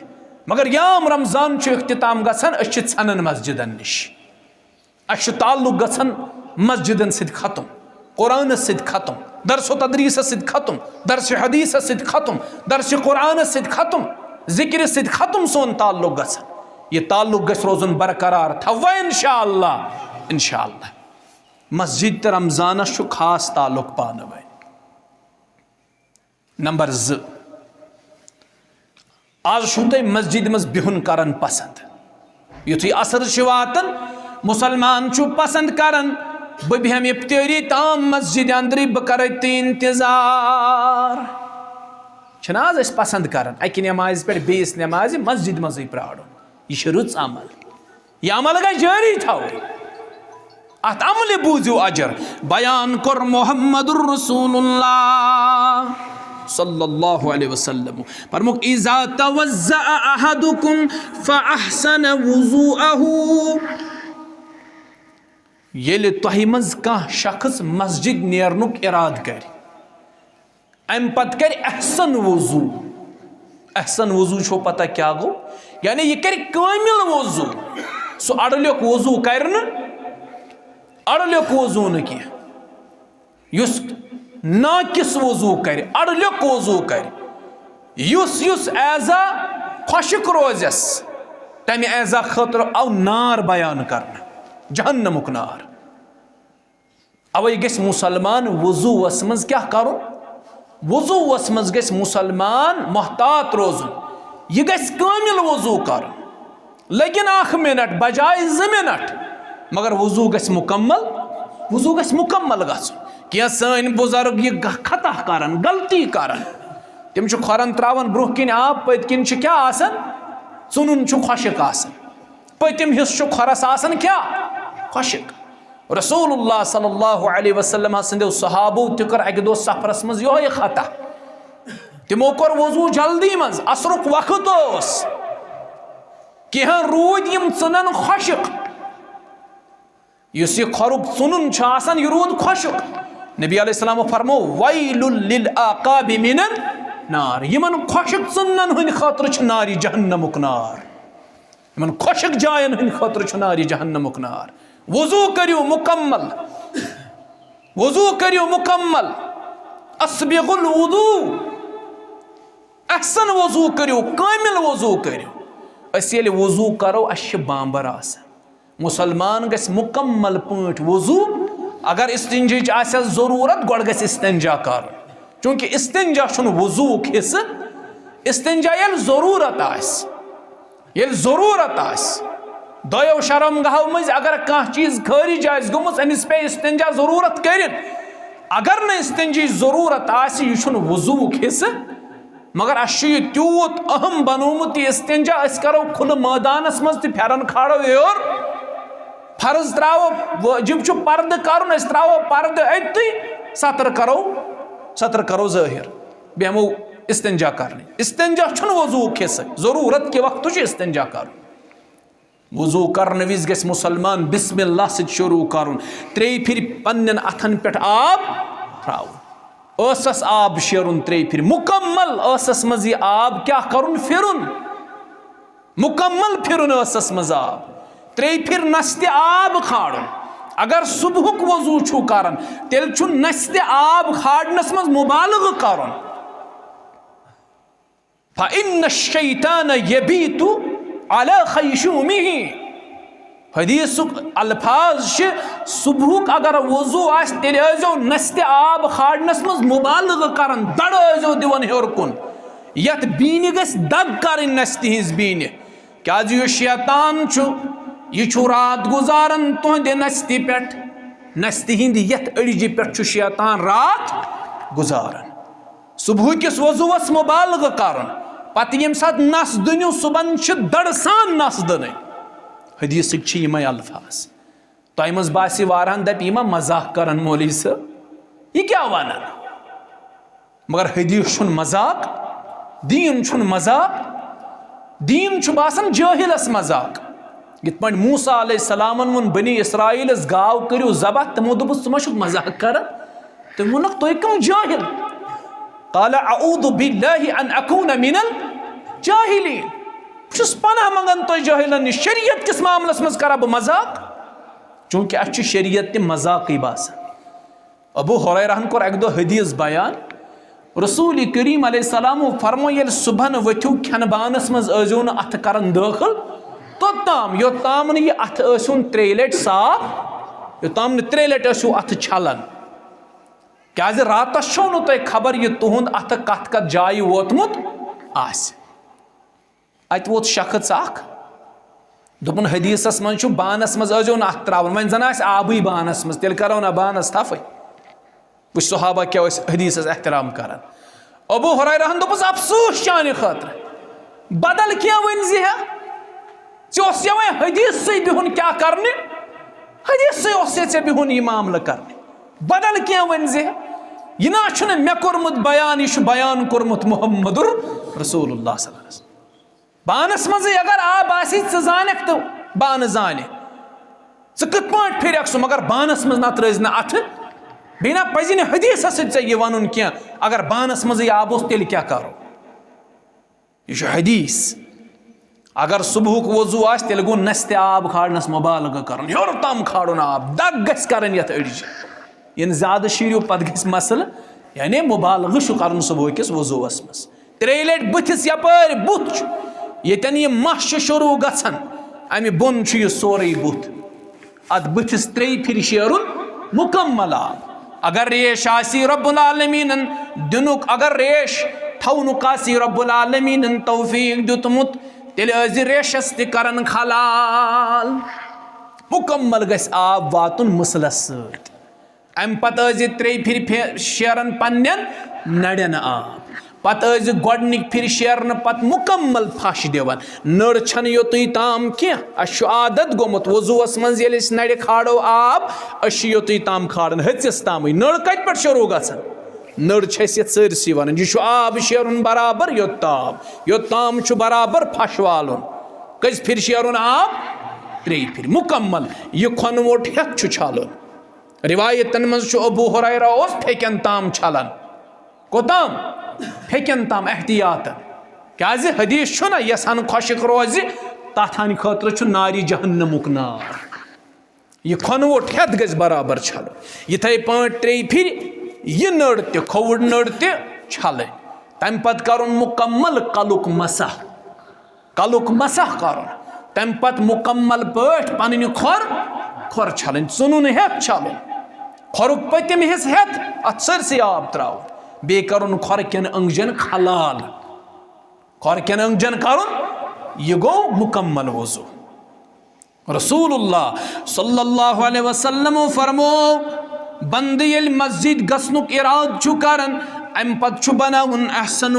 मगर याम रमजान अख्तिताम गसान छन मस्जिदन निश ताल्लुक गसान मस्जिदन सत खत्म कुरान सत खत्म दरस तदरीस सत खत्म दरस हदीस सत खत्म दरस कुरान सत खत्म जिक्र सत खत्म सोन ताल्लुक गसान यह ताल्लुक गस रोजन बरकरार थवा इंशाअल्लाह इंशाअल्लाह मस्जिद तो रमजान खास ताल्लुक पान वन नंबर 2 आज तुम मस्जिद मज बिहुन करन पसंद युथी असर वातन मुसलमान पसंद करन बह बेहम इफ्तारी ताम मस्जिद अंदर बह कर इंतजार आज पसंद करन अकि नमाज पे बेस नमाज मस्जिद मज प्राड़न यह रुच अमल यह अमल गई जारी थो अत अमल बूझो अजर बयान कर मोहम्मदुर रसूलुल्लाह सल्लल्लाहु अलैहि वसल्लम फरमुक इज़ा तवज़्ज़अ अहदुकुम फ़अहसन वुज़ूअहु येले तोहि मज काह शख्स मस्जिद नेरनुक इराद कर अम पत कर अहसन वुज़ू छो पता क्या गो यानी यह कर कामिल वुज़ू सो अड़ल्युक वुज़ू कर अड़ल्युक वुज़ू न कह युस नाकिस वुज़ू कर अड़ल्युक वुज़ू कर युस युस ऐज़ा खुशक रोजस तमे ऐज़ा खतर आव नार बयान करना जहन्नमुक नार अवे गस मुसलमान वुज़ूस मज क्या करुन वुज़ूस मज गस मुसलमान मोहतात रोजुन यह गस कामिल वुज़ू करन लेकिन 1 मिनट बजाय 2 मिनट मगर वुज़ू गस मुकम्मल गसुन क्या सन बुजुर्ग यह खता करान गलती करान तम खोरन त्रावन ब्रोह किन आब पत किन क्या आसन चुनुन खुशक आसन पतिम हिस्स खोरस आसन क्या खुशक रसूलुल्लाह सल्लल्लाहु अलैहि वसल्लम संदो सहाबो त कर अक दो सफरस मज यो खता तिमो कर वुज़ू जल्दी मज असरुक वक्त ओस कह रूद यम चुनन खुशक युस खोरुक चुनुन यह रूद खुशक नबी अलैहिस्सलाम फरमो वैलुल लिल आकाबि मिनन नार यमन खुशक चुनन हन खतर छ नारी जहन्नमुक नार यमन खुशक जायन हन खतर छ नारी जहन्नमुक नार वुज़ू करियो मुकम्मल अस्बिगुल वुज़ू अहसन वुज़ू करियो कामिल वुज़ू करियो अस येले वुज़ू करो अश बांबर आसन मुसलमान गस मुकम्मल पट वुज़ू अगर इस्तिंजा आस जरूरत गोड़ गस इस्तिंजा कर चूंकि इस्तिंजा छुन वुज़ू हिस्स इस्तिंजा येल जरूरत आस दो शर्म गाह मज अगर कह चीज खारिज आस गोमुत अमिस पे इस्तिंजा जरूरत कर अगर न इस्तिंजी जरूरत आस यह छुन वुज़ू हिस्स मगर अस तूत अहम बनोमुत इस्तिंजा अस करो खुल मैदानस मज तो फेरन खाड़ो योर फर्ज त्रो वाजिब पर्द कर त्रो पर्द अति सतर करो ज़ाहिर बेहमो इस्तिंजा करने इस्तिंजा वुज़ू हिस्स जरूरत के वक्त इस्तिंजा कर वुज़ू करने विज गस मुसलमान बिस्मिल्लाह से शुरू कर 3 फिर पन्न अथन पे आब त्राउन स आब शेरुन 3 फिर मुकम्मल स मज आब क्या करुन फिरुन मुकम्मल फिरुन स मज आब 3 फिर नस्ते आब खाड़न अगर सुबहुक वुज़ू छु करन तेल छु नस्ते आब खाड़नस मज मुबालग करन फ़इन्न शैतान यबीतु अला खैशुमिही हदीसुक अल्फाज सुबह अगर वजू आजो नस्त आब खाड़नस मज मुबालग करन दड़ दिवन हेर कुन यत बीन गस दग कर नस्त हिज बीन क्या यह शैतान यह रात गुजारन तुहद नस्ति पे नस्त हिंद यत अड़जि पे शैतान रात गुजारन सुबह किस वजूस मुबालग करन पत यम सात नस दुनियो सुबन दड़ सान नस दन हदीस अल्फाज तह मज बासी वारान दप यह मजाक करन मौलवी साहब यह क्या वनान मगर हदीस मजाक दीन मजाक दीन बासन जाहिलस मजाक यथ पे मूसा अलैहिस्सलामन वोन बनी इसराइलस गाव करो ज़बह तमो दोपस तुम मजाक कर तम वोनक तुम कम जाहिल क़ाल अऊज़ु बिल्लाहि अन अकून मिनल जाहिलीन पनाह मंगन तो जाहिलन निश शरीयत किस मामलस मज करा बह मजाक चूंकि अ शरीयत ते मजाक बासान अबू हुरैरहन कोर एक दो हदीस बयान रसूल करीम अलैहिस्सलाम फरमो ये सुबह वथ्यू खन बानस मज आजो न अथ करन दाखिल तोताम योताम न यह अथ आसुन 3 लट साफ योताम न 3 लट आसु अथ छलन क्या रातस छो न तुह खबर यह तुहद अथ कत कत जाय वोतमुत आस अत वोत शख्स अख दोपन हदीसस मज बानस मज आजो न अथ त्रावन वन जन आबी बानस मज तेल करो ना बानस तफे वो सहाबा क्या हदीसस एहतराम कर अबू हुरैरहन दोपस अफसोस चाने खातिर बदल क्या वन ज़े वे हदीस से बिहुन क्या करने हदीस से बिहुन यह मामला करने बदल क्या वन ज़े यह ना मे कोरमुत बयान यह बयान कोरमुत मुहम्मदुर रसूलुल्लाह सल्लल्लाहु अलैहि वसल्लम बानस मज अगर आब आसी जानक तो बान जाने कत पाट फिर सह मगर बानस मज नत रोज ना अथ बेना पजि न हदीस सह वन क्या अगर बानस मज आब तेल क्या करो यह हदीस अगर सुबह वजू आ तेल गो नस्त आब खाड़नस मुबालग कर हेर तम खाड़न आब दग गस करन यथ अड़जि इन ज्यादा शीरियो पत गस मसल यानी मुबालग कर सुबह किस वजूस मज 3 लट बुथिस यपर बुथ यन यह मश शुरू गन अमि बोन यह सोरे बुथ अत बुथिस 3 फिर शेरुन मुकम्मल आब अगर रेश आसी रब्बुल आलमीन दिनुक अगर रेश थवनुक आसी रब्बुल आलमीन तौफीक दितमुत तेल रेशस तन खलाल मुकम्मल गस आब वातुन मुसलस सत अम पत 3 फिर शेरन पन्न नड़न आब पत गोडनिक फिर शेरन पत मुकम्मल फश दिवन नड़ छन योतुय ताम क्या आदत गोमुत वजूस मज ये नड़ खाड़ो आब योतुय ताम खाड़न हथिस ताम नड़ कत पे शुरू गसन नड़ सरसी वन यह आब शेरुन बराबर योताम बराबर फश वालुन कस फिर शेरुन आब 3 फिर मुकम्मल यह खनवोट हेथ छालन रिवायतन मज अबू हुरैरा फेकन ताम छलन कोताम फेकन ताम एहतियातन क्या हदीस ना यसान खुशक रोज तथान खतर नारी जहन्नमुक नार यह खनवोट हेथ गज बराबर छलो इथे पाँच 3 फिर यह नड़ खोवुड़ नड़ छल तम पत कर मुकम्मल कलुक मसह कर तम पत मुकम्मल पट पन खोर छल चुनुन हेथ छल खोरुक पतिम हिस हेथ अत सरसी आब त्राव बे कर खोर कन अंगजन खलाल खोर कन अंगजन कर यह गो मुकम्मल वजू रसूलुल्लाह सल्लल्लाहु अलैहि वसल्लम फरमो बंद ये मस्जिद गसनुक इराद करान अम पत बनावन अहसन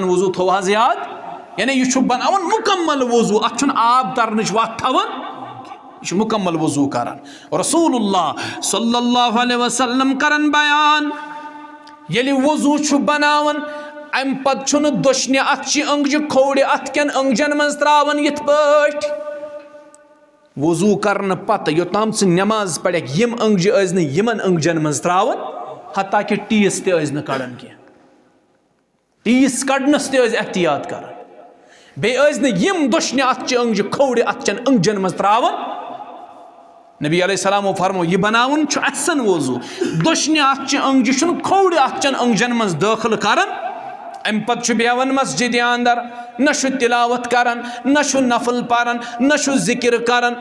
वजू थो हज याद यानी यह बनावन मुकम्मल वजू अत आब तरन वत थवन यह मुकम्मल वजू करान रसूलुल्लाह सल्लल्लाहु अलैहि वसल्लम करन बयान ये वजू बनावन अम पत दोशने अत अंगज खोड़ अत कन अंगजन मज त्रावन यथ पट वजू करन पत योताम नमाज पढ़ यम अंगज यमन अंगजन मज त्रावन हत्ता कि टीस त कड़न कह टीस कड़नस एहतियात कर बे यम दोशने अत अंगज खोड़ अत अंगजन मज त्रावन नबी अलैहिस्सलाम फरमो यह बनावन अहसन वजू दोशने अत अंगज खोड़ अत अंगजन मज दाखिल करन अम पत बेहवन मस्जिद अंदर न तिलावत करान न नफल पारान न जिक्र करान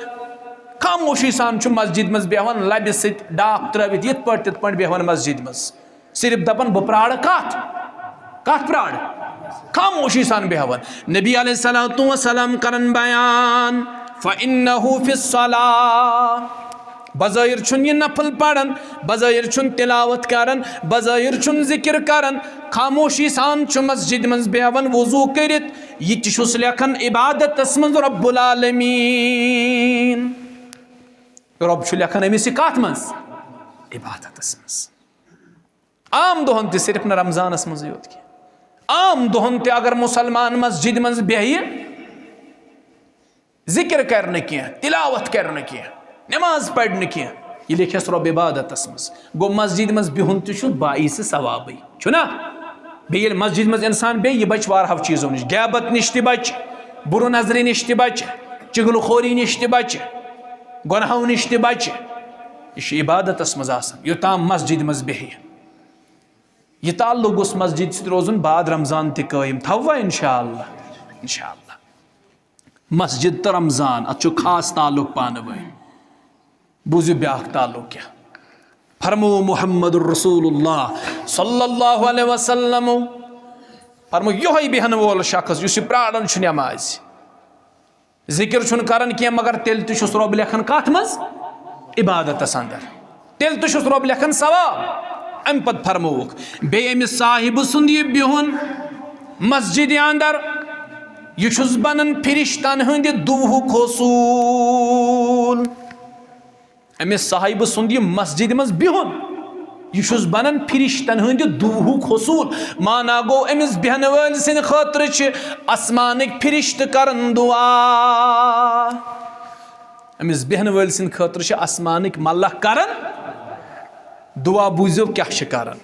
खामोशी सान मस्जिद मज बेहवन लबि सत डाक त्रित ये तित बेहवन मस्जिद मज सिर्फ दपन बह प्राड़ कत प्राड़ खामोशी सान बेहवन नबी अलैहिस्सलातु वस्सलाम करन बयान फ़इन्नहु फ़िस्सलाह बज़ाहिर छुन ये नफल पढ़न बज़ाहिर छुन तिलावत करन बज़ाहिर छुन जिक्र करन खामोशी सान मस्जिद मज बेहवन वज़ू करित यह लेखन इबादत मज रब्बुल आलमीन रब लेखन अमिस कत मज इबादत मज आम दोहन सिर्फ न रमजानस मज योत की आम दोहन अगर मुसलमान मस्जिद मज बेह जिक्र कर तिलावत कर नमाज पढ़ यह लिखस रब इबादत मज गो मस्जिद मज बिहुन बाईस सवाब छुना बे मस्जिद मज इंसान बे बच वारह चीज़ों नश गैबत नश बच बुर नजर नश बच चुगलखोरी नश बच गुनाहों नश बच यह इबादत मज योताम मस्जिद मज बेह यह ताल्लुक गोस मस्जिद सत रोजुन बाद रमजान तयम थवा इंशाअल्लाह इंशाअल्लाह मस्जिद तो रमजान अत खास ताल्लुक पान वे बूझो ब्याक ताल्लुक क्या फरमो मुहम्मदुर रसूलुल्लाह सल्लल्लाहु अलैहि वसल्लम फरमो योह बेहन वोल शख्स युस प्राड़न नमाज जिक्र छुन करन क्या मगर तेल तुस रब लेखन कत मज इबादत अंदर तेल तुस रब लेखन सवाब अम पत फरमोक बे अमिस साहिब सुंद यह बिहुन मस्जिद अंदर यह बनन फिरिश्तन हंद दुवहुक हसूल अमिस साहिब सुंद यह मस्जिद मज बिहुन यह बनन फिरिश्तन हंद दुवहुक हसूल माना गो अमिस बेहन वल सिंद खतर आसमानिक फिरिश्त करन दुआ अमिस बेहन वल सिंद खतर आसमानिक मल्लख करन दुआ बूझो क्या करन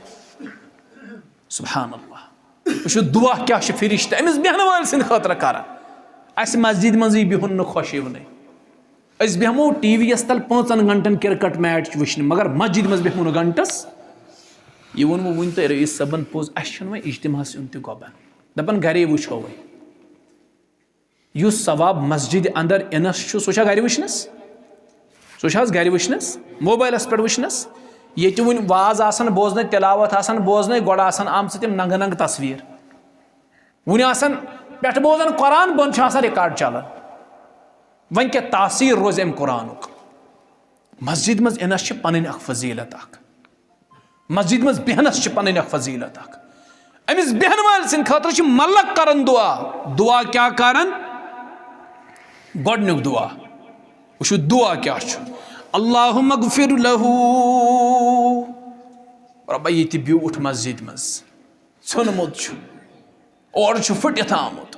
सुब्हानअल्लाह वह दुआ क्या फिरिश्त अमिस बेहन वल सिंद खतर करन अस मस्जिद मज बिहुन खुश यवन अस बेहमो टीवी तल 5 घंटन क्रिकेट मैच वुचन मगर मस्जिद मज बेहमो घंटस यह वो वन तो रईस सबन पोज अस वो इज्तिमास उन तबन दपन घरे वो वे युस सवाब मस्जिद अंदर इनस सह गर वुचनस सह गर वुचनस मोबाइलस पे वुचनस ये वन वाज आसन बोजन तिलावत आसन बोजन गोड़ आसन आमच तम नंग नंग तस्वीर वन आसन पे बोजन कुरान बन रिकॉर्ड चलान वन क्या तासीर रोज अम कुरानुक मस्जिद मज इनस पन फजीलत मस्जिद मज बेहनस पन फजीलत अमिस बेहन वाल सिंद खतर मलक करन दुआ दुआ क्या करन गोडनुक दुआ वो दुआ क्या अल्लाहुम्मा गफिर लहू रब्बा ये ब्यूठ मस्जिद मज ोनमुत और फुटित आमुत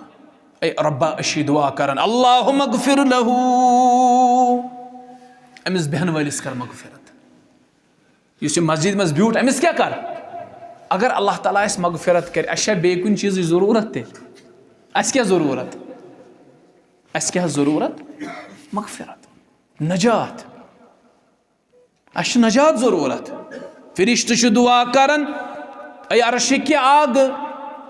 ए रब्बा अशी दुआ करन अल्लाहुम्मा गफिर लहू अमिस बेहन वालिस कर मगफिरत युस मस्जिद मज ब्यूठ अमिस क्या कर अगर अल्लाह ताला अस मगफिरत कर अस बे कुन चीज़ ज़रूरत तेल अस क्या ज़रूरत मगफिरत नजात अस नजात ज़रूरत फिरिश्त दुआ करन ऐ अर्श की आग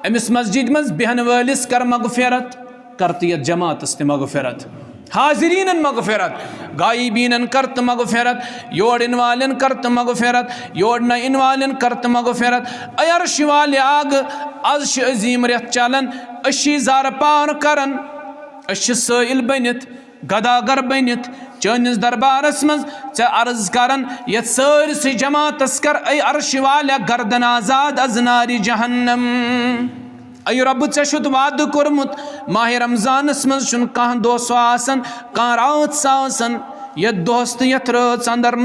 अमिस मस्जिद मज बेहन वालिस कर मगफिरत करत यत जमातस ते मगफिरत हाजिरीन मगफिरत गायबीन करत मगफिरत योड़ इन वालन करत मगफिरत योड़ न इन वालन करत मगफिरत ऐ अर्श वाले आग आज अजीम रेत चलन अशी जार पार करन अश साइल बनित गदागर बनित चनिस दरबारस मज चे अर्ज करन ये सारिस जमातस कर ऐ अर्श वाले गर्दन आजाद अज नारी जहन्नम ऐ रब चे वाद कोरमुत माह रमजानस मज कह दोस आसन कह रात आसन ये दोस तो ये रात अंदर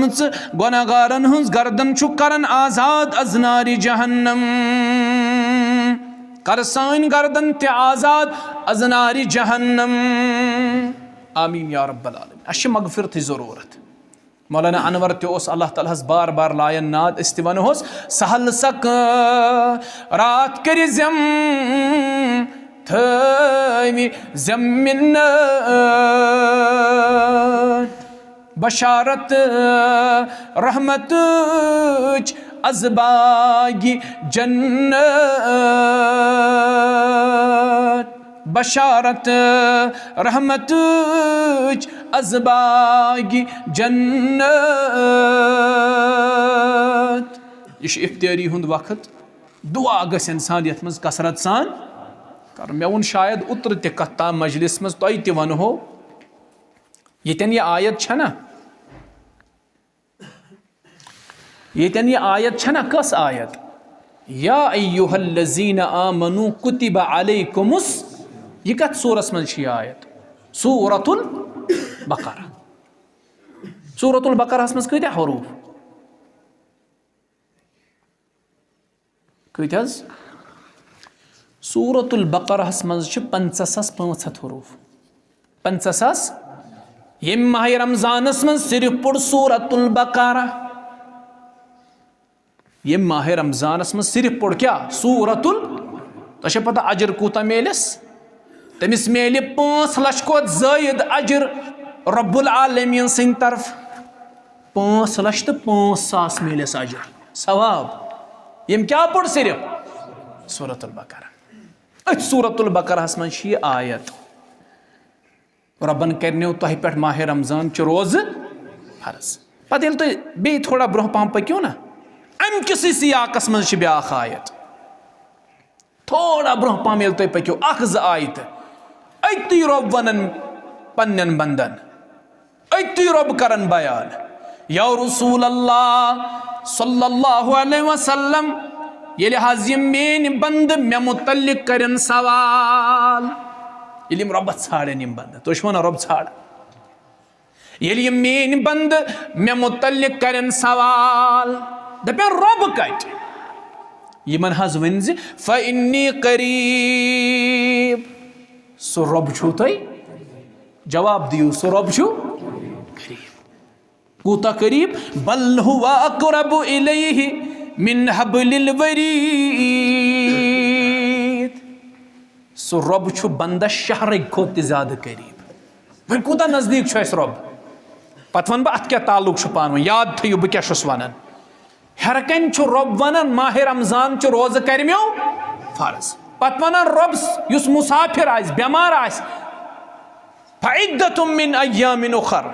गुनहगारन हज गर्दन करन आजाद अज नारी जहन्नम कर सान गर्दन ते आजाद अज नारी जहन्नम आमीन या रब्बल आलमीन अश मगफिरत ज़रूरत मौलाना अनवर तोस अल्लाह ताला बार बार लायन नाद इस वनोस सहल सक रात कर जम थमी जमिन बशारत रहमत अज़बागी जन्नत बशारत रहमत अज़बागी जन्नत। यह इफ्तारी हुंद वक्त दुआ गस इंसान यथ मज कसरत सान कर। मे वोन शायद उतर त कत मजलिस मज तुम त वनो यन यह आयत छना यन यह आयत छना कस आयत या अय्युहल्लज़ीना आमनू कुतिबा अलैकुमुस यह कत सूरस मज आयत सूरतुल बकरा। सूरतुल बकरा मज कत हरूफ कत सूरतुल बकरा मज 50,500 हरूफ 50,000। ये माह रमजानस मज सिर्फ पुर सूरतुल बकरा। ये माह रमजानस मज सिर्फ पुर क्या सूरतुल। तो पता अजर कूता मेलिस तमिस मेल 5 लाख कोत ज़ायद अजर रब्बुल आलमीन सिंद तरफ 5 लाख तो 5,000 मेलिस अजर सवाब। यम क्या पुर सिर्फ सूरतुल बकरा। सूरतुल बकरा मज आयत रबन करने तुह पे माह रमजान च रोज फर्ज। पत तुम बे थोड़ा ब्रोह पह पक्यो ना अम किस सियाकस मज ब्या आयत थोड़ा ब्रोह पह तुम पक्यो 1-2 आयत अति रब वन पन्न बंदन अति रब करन बयान या रसूल अल्लाह सल्लल्लाहु अलैहि वसल्लम ये हाज मेन बंद मे मुतल्लिक करन सवाल ये रब छाड़न बंद तुम वन रब छाड़ ये मेन बंद मे मुतल्लिक करन सवाल दपन रब कत यमन हज वन फ़इन्नी करीब सो रब छो तुम जवाब दियो सो रब छो करीब कूता करीब बल हुवा अक़रब इलैहि मिन हब्लिल वरीद। सो रब छो बंदा शहर खोत ज्यादा करीब वन कूता नजदीक छो रब। पत वन बह अत क्या ताल्लुक पान याद थो बह क्या वन हरकन रब वन माह रमजान च रोज करम्यो फर्ज। पत वन रब युस मुसाफिर आस बेमार आस फ़इद्दतुम मिन अय्यामिन उखर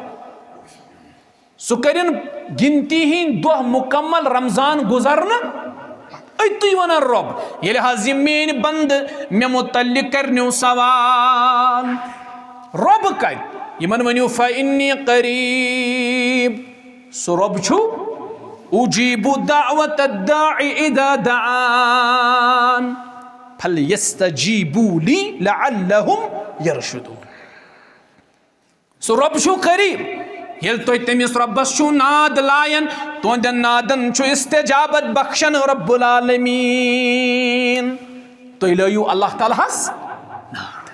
सो करिन गिनती ही दुह मुकम्मल रमजान गुजरन अति वन रब ये हाज मेन बंद मे मुतल्लिक करनो सवाल रब कत यमन वनियो फ़इन्नी करीब सो रब छु उजीबु दावत दाई इदा दान फलयस्तजीबू ली लअल्लहुम यरशुदून। सो रब छु करीब ये तुम तमिस रब्बस छु नाद लायन तुंदन नादन छु इस्तेजाबत बख्शन रब्बुल आलमीन तुम लयू अल्लाह तालाहस नाद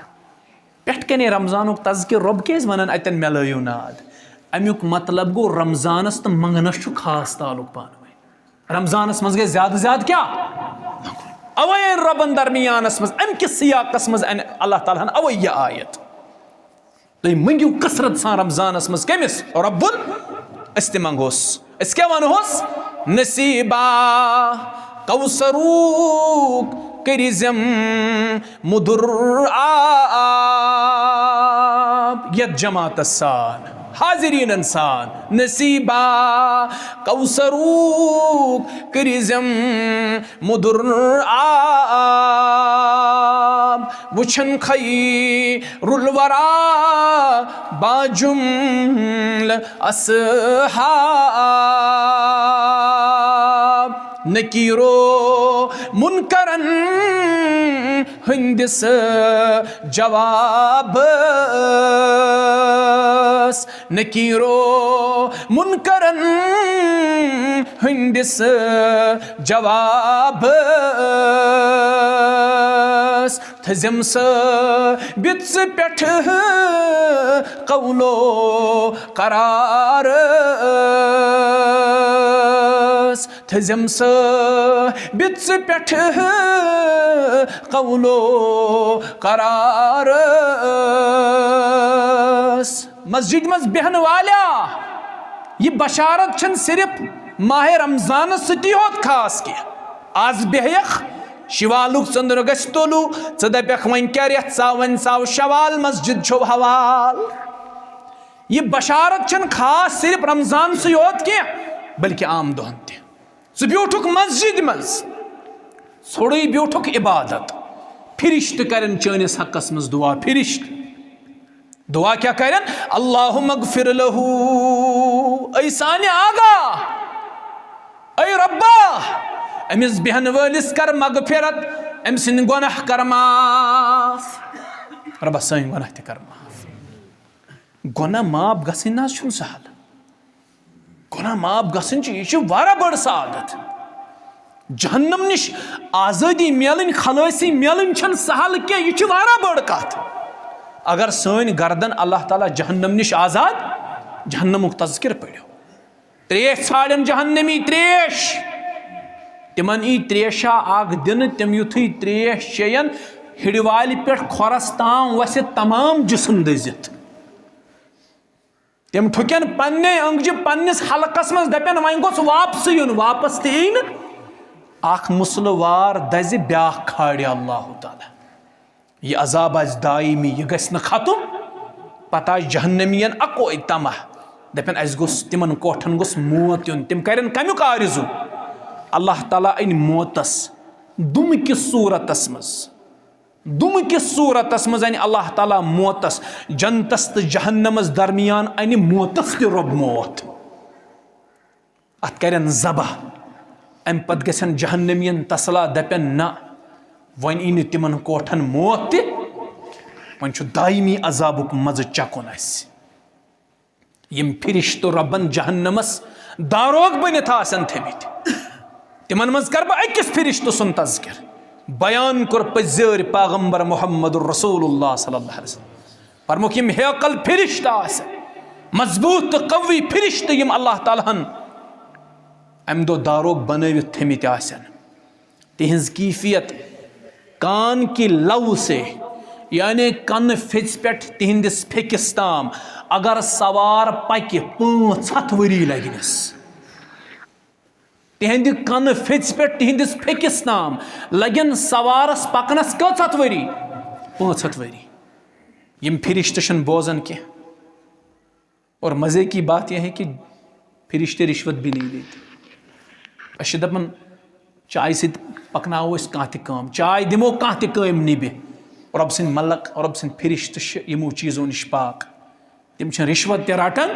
पेट कने रमजानुक तज़किर रब केस वनन अतन मे लयू नाद अमुक मतलब गो रमजानस तो मंगनस छु खास ताल्लुक पान रमजानस मज गए ज्यादा ज्यादा क्या अवै रबन दरमियानस मज अम किस सियाकस मज अल्लाह ताला अवै यह आयत तुम मंगू कसरत सान रमजानस मज कमिस रब्बुल अस ते मंगोस अस क्या वनोस नसीबा कौसरूक करिजम मुदुर आब यद जमात सान हाजिरीन इंसान नसीबा कौसरूक करिजम मुदुर आब वुछन खैरुल वरा बाजुम्ल असहाब नकीरो मुनकरन हिंदिस जवाब नकीरो मुनकरन हिंदिस जवाब थजम बित्स पेठ कौलो करार थजम बित्स पेठ कौलो करार मस्जिद मज बहन वाला ये बशारत छन सिर्फ माह रमजान सती होत खास के आज बेहयख शिवालुक चंद्र गस तोलू च दपक वन क्या रेत साव वन साव शवाल मस्जिद छो हवाल। ये बशारत छन खास सिर्फ रमजान से होत के बल्कि आम दोहन ते च ब्यूठुक मस्जिद मज थोड़ी ब्यूठुक इबादत फिरिश्त करन चनिस हकस मज दुआ फिरिश्त दुआ क्या करन अल्लाहुम्मा अगफिर लहू ऐ साने आगा ऐ रब्बा अमिस बेहन वलिस कर मगफिरत अम सिन गुनाह कर माफ रब्बा सन गुनाह ते कर माफ। गुनाह माफ गसिन ना छुन सहल गुनाह माफ गसिन यह वारा बड़ सादत जहन्नम निश आज़ादी मिलन खलासी मिलन छन सहल के यह वारा बड़ कत। अगर सन गर्दन अल्लाह ताला जहन्नम निश आज़ाद जहन्नमुक तज़किर पढ़ो त्रेश छाड़न जहन्नमी त्रेश तिमन ई त्रेशा आग दिन तिम युथी त्रेश चयन हिड़वाल पे खोरस ताम वस तमाम जिस्म दजित तिम ठुकन पन्ने अंगज पन्निस हलकस मज दपन वन गोस वापस युन वापस तीन आख मुसलवार दज ब्या खाड़ अल्लाह ताला यह अजाब आज दायमी यह गस न खत्म पता जहन्नमियन अको तमह दपन अस गोस तिमन कोठन गोस मौत युन तिम करन कमुक आरजू अल्लाह ताला अन मौतस दुम किस सूरतस मज अन अल्लाह ताला मौतस जन्नतस तो जहन्नमस दरमियान अन मौतस ते रब मौत अत करन ज़बह अम पत गसन जहन्नमियन तसला दपन ना वन इन तिमन कोठन मौत वन दायमी अजाबुक मज चकुन यम फिरिश्तो रबन जहन्नमस दारोग बनित थमित तिमन मज कर अकिस फिरिश्तो सुन तज़किर बयान कोर पज़र पैगंबर मोहम्मद रसूलुल्लाह सल्लल्लाहु अलैहि वसल्लम फरमुक यम हेकल फिरिश्त मजबूत तो कवी फिरिश्त यम अल्लाह तालाहन अम दो दारोग बनवित थमित तिहंज कैफियत कान की लव से यानी कन फिज पे तिहंदिस फेकिस ताम अगर सवार पक 500 वरी लगनस तिहंद कन फिज पे तिहंदिस फेकिस ताम लगन सवारस पकनस कत वरी 500 वरी यम फिरिश्त छन बोजन के। और मज़े की बात यह है कि फिरिश्ते रिश्वत भी नहीं देते अश दपन चाय से पकनाओ कम चाय दिमो कम निबे रब सिंद मलक रब सिंद फिरिश्त यमो चीज़ों निश पाक तिम रिश्वत रटन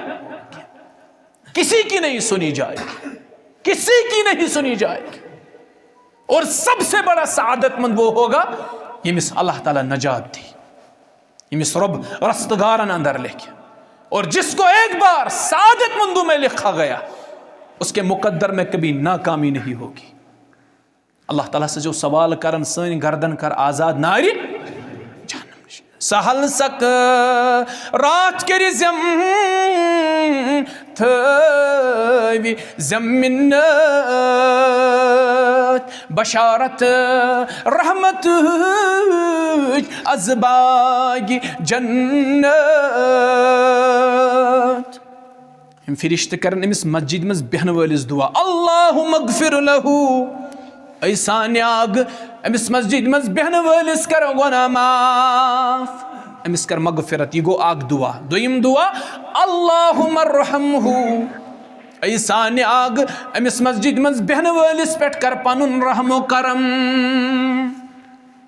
किसी की नहीं सुनी जाएगी किसी की नहीं सुनी जाएगी। और सबसे बड़ा सादतमंद वो होगा यमिस अल्लाह ताला नजात दी यमिस रब रस्तगारन अंदर लेके। और जिसको एक बार सादतमंदों में लिखा गया उसके मुकद्दर में कभी नाकामी नहीं होगी। अल्लाह ताला से जो सवाल करन सन गर्दन कर आज़ाद नारी सहल सक रात के थवी जमीन बशारत रहमत अज़बागी जन्नत हम फिरिश्त करन अमिस मस्जिद मज बेहन वलिस दुआ अल्लाहुम्मा अगफिर लहू ऐ सान्याग अमिस मस्जिद मज बेहन वलिस कर गुनाह माफ अमिस कर मगफिरत यह गो आग दुआ। दोयम दुआ अल्लाहुम्मा अर्हमहू ऐ सान्याग अमिस मस्जिद मज बेहन वलिस पेट कर पनुन रहमो करम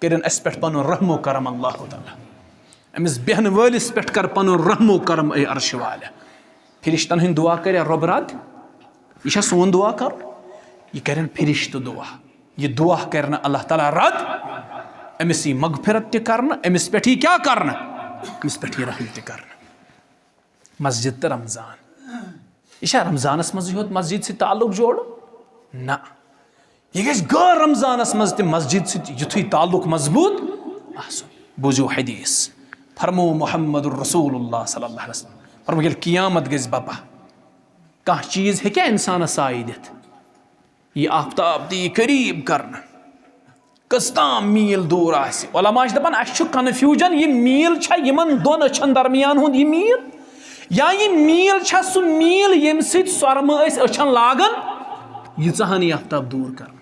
करन अस पेट पनुन रहमो करम अल्लाह ताला अमिस बेहन वलिस पेट कर पनुन रहमो करम ऐ अर्श वाले। फिरिश्तन हंद दुआ कर रब रद यह सोन दुआ कर यह करन फिरिश्त दुआ यह दुआ करना अल्लाह ताला रद अमिस मगफिरत करना अमिस पे क्या करना अमिस पे रहमत करना। मस्जिद तो रमजान यह रमजानस मज योत मस्जिद से ताल्लुक जोड़ ना यह गर रमजानस मज ते मस्जिद से युथुई ताल्लुक मजबूत बुझो हदीस फरमो मोहम्मद रसूलुल्लाह सल्लल्लाहु अलैहि वसल्लम फरमो यह क़ियामत गज बपा कह चीज़ है इंसान साई दित यह आफ्ताब दी करीब करना कस्ताम मील दूर उलमा दपान अस कन्फ्यूजन यह मील यमन दोन अछन दरमियान हुंद यह मील या यह मील सह मील यम सरम अछन लागन यीहन आफ्ताब दूर कर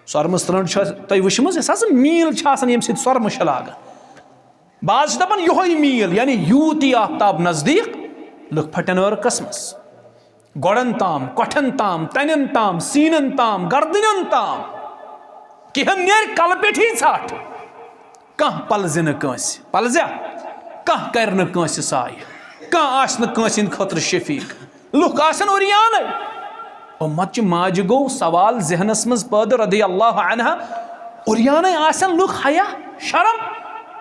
सोरम स्त्रंड तुम वुचम मील ये सोरम लागान बाज दपान यही मील यानी यूत यी आफ्ताब नजदीक लुक फटन अर्कस मज गोड़न ताम कोठन ताम तन ताम सीनन ताम गर्दन ताम किहन नेर कल पे ाट कह पलज पलजा कह कर साय कह खतर शफीक लुक आरियान उम्मत माज गो सवाल जहनस मज पैद रदी अल्लाह अन्हा उरियान आसन लुक हया शर्म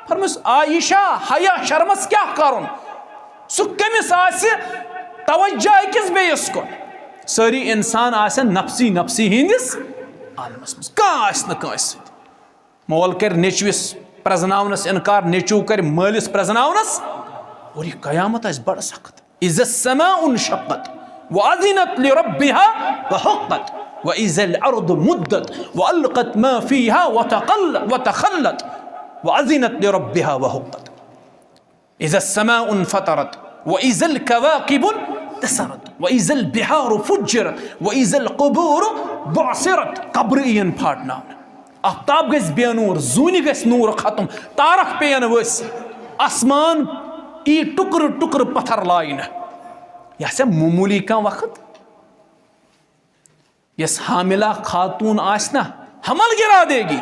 फरमस आयशा हया शर्मस क्या करुन सु कमिस तवज्जो अकिस बेयस कुन सारी इंसान आसन नफसी नफसी हिंदिस आलमस मज कह मोल कर नेचविस प्रजनावनस इनकार नेचू कर मालिस प्रजनावनस और यह कयामत आस बड़ सख्त इज़्ज़त समाउन शक्कत वअज़िनत लिरब्बिहा वहुक्कत वइज़ल अर्दु मुद्दत वअल्क़त मा फ़ीहा वतख़ल्लत वअज़िनत लिरब्बिहा वहुक्कत इज़्ज़त समाउन फ़तरत वइज़ल कवाकिबु तसरत वइज़ल बिहारु फुज्जिरत वइज़ल क़ुबूरु बुअसिरत कब्र यन फाटनावन आफ्ताब गस बेनूर जून गस नूर खत्म तारक पेन वस आसमान ई टुकर टुकर पत्थर लाइन यह मामूली का वक्त यस हामिला खातून आसना हमल गिरा देगी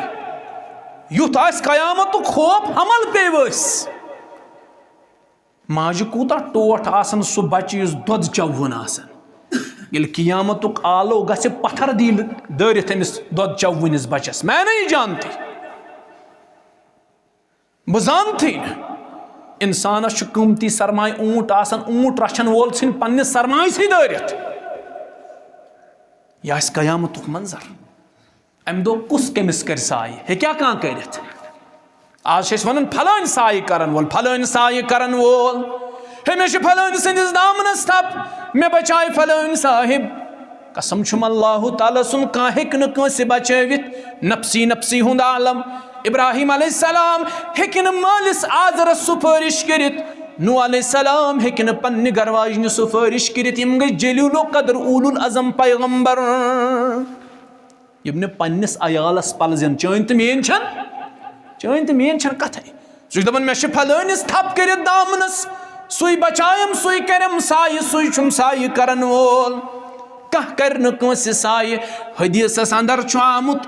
युथ आस कयामत खौफ हमल पे वस माज कूता टोट आसन सु बच्चे युस दुध चवन आसन ये कियामत आलो गसे पत्थर दी दरित अमिस दुध चवनिस बचस मैं नहीं जानती बह जानती इंसान कीमती सरमाय ऊंट आसन ऊंट रचन वोल सन पन्ने सरमाय से दरित यह कयामत मंजर अम दो कुस कमिस कर साय हे क्या कह कर आज वन फलान साय करन वोल फलान साय करन वोल हे मे फलान सदिस दामनस थप मे बचाए फलान साहिब कसम छुम अल्लाह ताला सुन कह हेक न कंसे बचवित नफसी नफसी हुंद आलम इब्राहिम अलैहिस्सलाम हेकिन मालिस आजरस सुफारिश करित नू अलैहिस्सलाम हेकिन पन्ने गरवाजन सुफारिश करित यम गई जलीलो कदर उलुल अज़म पैगंबर यम ने पन्निस अयालस पलजन चैन तो मेन छन कथे सु दपन मे फलानिस थप करित दामनस सुई बचायम सुई करम साय सुई छुम साय करन वोल कह कर न कंसे साय हदीसस अंदर छु आमुत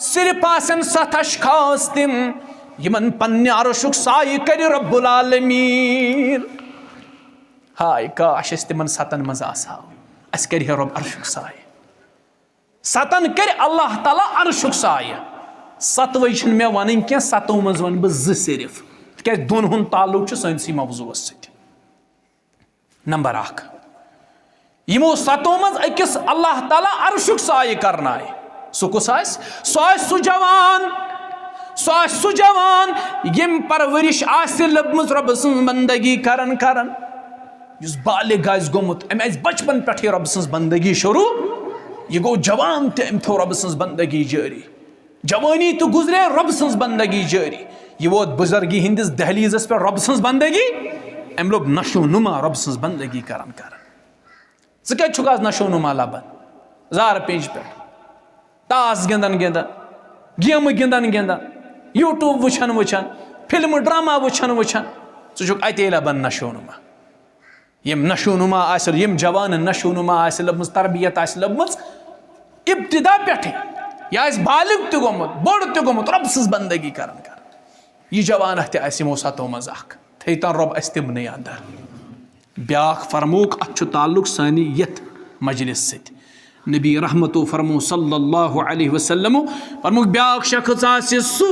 सिर्फ आसन सत अशखास तिम यमन पन्ने अरशुक साय कर रब्बुल आलमीन हाय काश अस तिमन सतन मज आसहा अस कर रब अरशुक साय सतन कर अल्लाह ताला अरशुक साय सतवै छन मे वन क्या सतों मज वन बह सिर्फ क्या दोन हुन ताल्लुक सनसी मौजूस सत नंबर 1 यमो सतों मज अकिस अल्लाह ताला अरशुक साय करनाय सु कुस सु जवान यम परवरिश लबमज रब सं बंदगी करन युस बालिग आस गोमुत अम आस बचपन पे रब सं बंदगी शुरू यह गो जवान तम थो रब सं बंदगी जारी जवानी तो गुजरे रब सं बंदगी जारी यह वोत बुजुर्गी हिंदिस दहलीजस पे रब सं बंदगी अम लोग नशो नुमा रब सं बंदगी करन ज़ नशो नुमा लबन जार पेज पे तास गिंदन गेम गिंदन यूट्यूब वुचन फिल्म ड्रामा वुचन ज़ अते लबन नशो नुमा यम नशो नुमा यम जवान नशो नुमा लबम तरबियत लबम इब्तिदा पे यह बालिग तोमुत बोड़ तोमुत रब सं बंदगी करन यह जवान तमो सतों मज थन रब अस तिमन अंदर ब्याख फरमोक अत ताल्लुक सानी यथ मजलिस सत नबी रहमतो फरमो सल्लल्लाहु अलैहि वसल्लम फरमोक ब्याख शख्स सु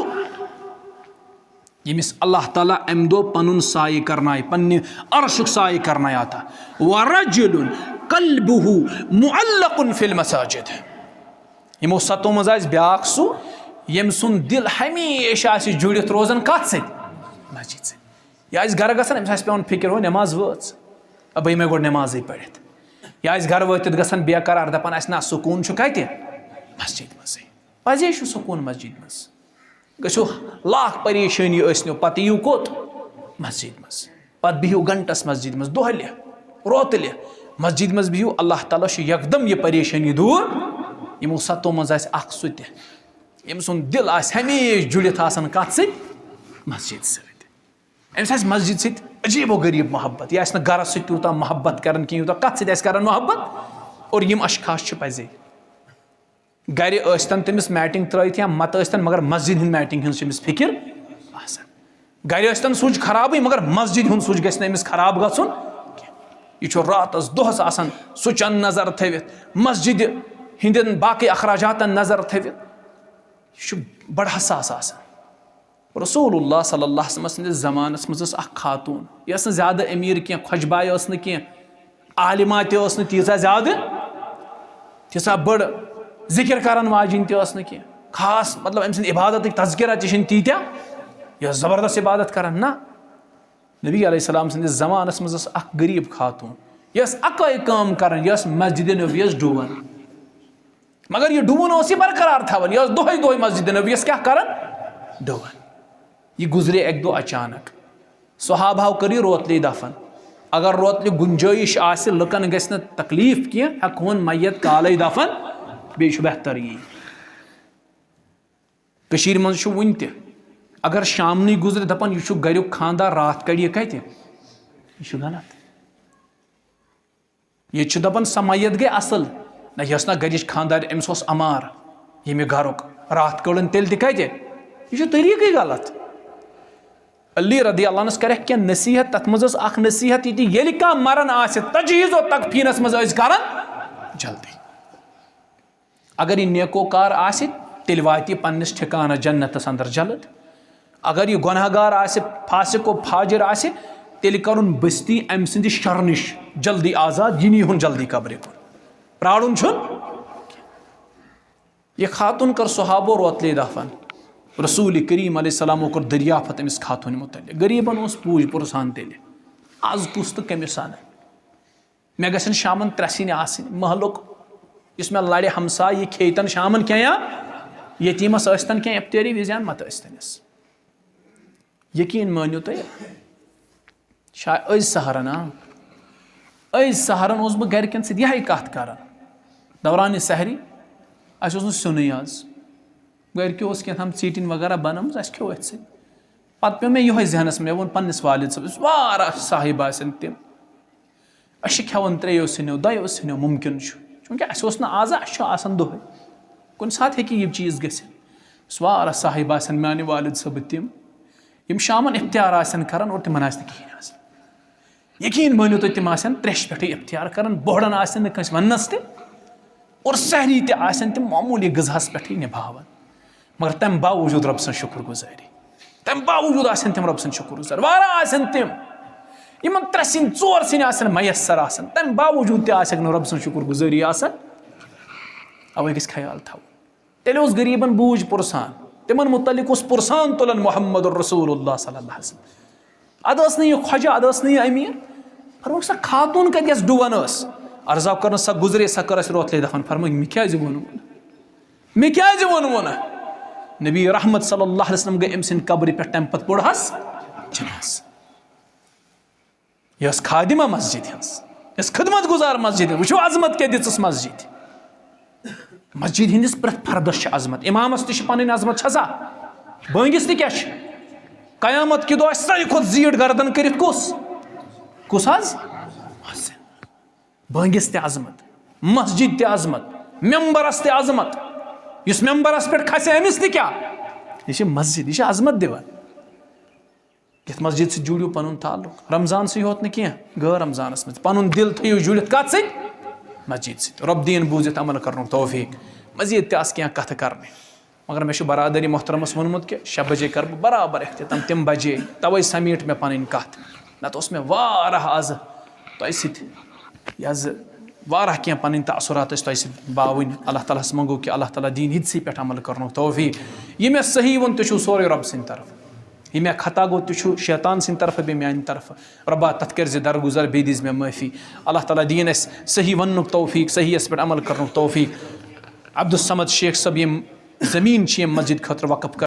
यमिस अल्लाह ताला अम दो पनुन साय करनाय पन्ने अरशुक साय करनाय आता वरजुलुन कल्बुहु मुअल्लकुन फिल मसाजिद यमो सतों मज ब्याख सु यम सुन दिल हमेशा जुड़ित रोजन कत सत मस्जिद सत यह घर गसान अम्स पे फिक्र हो नमाज वच बह मे गो नमाज पढ़ित यह घर वतित गसान बेकरार दपान ना सुकून कत मस्जिद मज पजे सुकून मस्जिद मज गो लाख परेशानी पत यू कोत मस्जिद मज पत बिहू घंटस मस्जिद मज दोहले रोतल मस्जिद मज बिहू अल्लाह ताला यकदम यह परेशानी दूर यमो सतो मज सह यम सुन दिल हमेशा जुड़ित कत मस्जिद सस मस्जिद सत अजीबो गरीब मोहब्बत यह गर सूत मोहब्बत कर यूत कत सर मोहब्बत और यम अशखास पजे गर तमिस मैटिंग त्रत या मत मगर मस्जिद हिंद मैटिंग हज फिक्र गर सुच खराब मगर मस्जिद हुंद सुच गमिस खराब गुन यह रातस दोहस सुचन नजर थवित मस्जिद हिंदन बाकी अखराजात नजर थवित यह बड़ हसास रसूलुल्लाह सल्लल्लाहु अलैहि वसल्लम ज़मानस मज खातून यह ज़्यादा अमीर क्या खुशबाई कह आलिमा तीजा ज़्यादा तीसा बड़ जिक्र करान वाजिन कह खास मतलब अम इबादत तज़किरा तीत्या यह ज़बरदस्त इबादत करान ना नबी अलैहिस्सलाम सन्दिस ज़मानस मज गरीब खातून यह अकै काम करान यह मस्जिद नबीस डुवन मगर यह डुवन यह बरकरार थवन यह दोहे दोहे मस्जिद नबीस क्या करान डुवन यह गुजरे एक दो अचानक सहाबाओ कर रोतले दफन अगर रोतले गुंजाइश आसे लुकन गस तकलीफ की हेकोन मैयत काले दफन बे बेहतर यह मज वन अगर शामनी गुजरे दपान यह गरुक खानदार रात कड़ कत यह गलत ये दपान सा मैयत गई असल ना यह ना गरिच खानदार अम्स अमार ये गरुक रात कड़न तेल कत यह तरीक़ गलत अली रदी अल्लाह कर क्या नसीहत तथ मज नसीहत ये कह मरन तजहीज़ और तकफीनस मज कर जल्दी अगर यह नेकोकार आसे तेल वाति पन्निस ठिकाना जन्नतस अंदर जल्द अगर यह गुनहगार आसे फासिक व फाजिर आसे तेल करुन बस्ती अम सिंद शर निश जल्दी आज़ाद यह नी जल्दी कब्र कुन प्राड़ुन यह खातून कर सहाबो रोतले दफन रसूल करीम अलैहिस्सलाम कर दरियाफत अमिस खातून मुतल्लिक गरीबन पूज पुरसान तेल आज कुस तो कमिस सन मे गसन शामन त्रेसिन आसिन महलुक इस मे लड़े हमसाय यह खेतन शामन क्या या यतीमस स्तन क्या इफ्तारी विजान मत स्तनिस यकीन मानियो तुम सहरन सहरन बह गरकन सह यह कत कर दौरान सहरी अस सुन आज गरक्यों क्या चीटिन वगैरह बनम खो अथ सत पे पे मे ये जहनस मे वो पन्निस वालिद सबस वारा साहिब आसन तम अस खेवान त्रेयो सिनो दयो सिनो मुमकिन चूँकि अस ना आज आसान दोहे कुन सात हे चीज़ गस वारा साहिब आसन माने वालिद सब तम यम शामन इफ्तियार आसन करन और तिमन आस कहीं आसन यकीन मानियो तुम तिम आसन त्रेश पे इफ्तियार करन बोहड़न आसन कस वनस ते और सहरी ते आसन तिम मामूली गज़ास पे निभावन मगर तम बावजूद रब सन शुक्र गुजारी तम बावजूद आसन तिम रब सन शुक्र गुजार वारा आसन तिम इन त्रे सिन चोर सिन आसन मयसर आसन तम बावजूद ते आसन रब सन शुक्र गुजारी आसन अवे गस ख्याल थो तेल गरीबन बूझ पुरसान तिमन मुतलिक पुरसान तुलन मोहम्मद रसूलुल्लाह सल्लल्लाहु अलैहि वसल्लम अद यह ख्वाजा अद यह अमीर फरमोक सा खातून कत डुवन अर्जाव कर सा गुजरे सा कर रोतले दफन फरमोक मे क्या वोन नबी रहमत सल्लल्लाहु अलैहि वसल्लम गई अम सिंद कब्र पे तम पत पोड़हस जनाज यह खादिमा मस्जिद हज खदमत गुजार मस्जिद वो अजमत क्या दिस मस्जिद मस्जिद हंदिस प्रत फर्दस अजमत इमामस तह पन अजमत छसा बंगिस क्या कयामत कि दो सारे खुद जीट गर्दन कर कुस बंगिस तह अजमत मस्जिद तह अजमत मेम्बरस तह अजमत इस मेम्बरस पे खसे अमिस तह क्या यह मस्जिद यह अजमत दिवान यथ मस्जिद से जुड़ियो पन ताल्लुक रमजान से होत न गैर रमजानस मज पन दिल थो जुड़ित कत सत मस्जिद सत रब दीन बूजित अमल कर तौफीक मजीद तस क्या कथ कर मगर मे बरादरी मोहतरमस वोनमुत कि 6 बजे कर बराबर अख्तिताम तम बजे तवे समीट मे पन कथ नत मे वाराह आज तह सत वाराह क्या पन तसुरात तह सत बावन अल्लाह ताला मंगो कि अल्लाह ताला दीन हिदसी पे अमल कर तौफीक यह मे सही वो तुम सोरे रब सद तरफ यह मे खता गो तुम शैतान सद तरफ बे मान तरफ रबा तथ कर दरगुजर बे दिज मे माफ़ी अल्लाह ताला दीन सही वन तौफीक सही पे अमल कर तौफीक अब्दुल समद शेख सब यम ज़मीन मस्जिद खतर वक़फ़ कर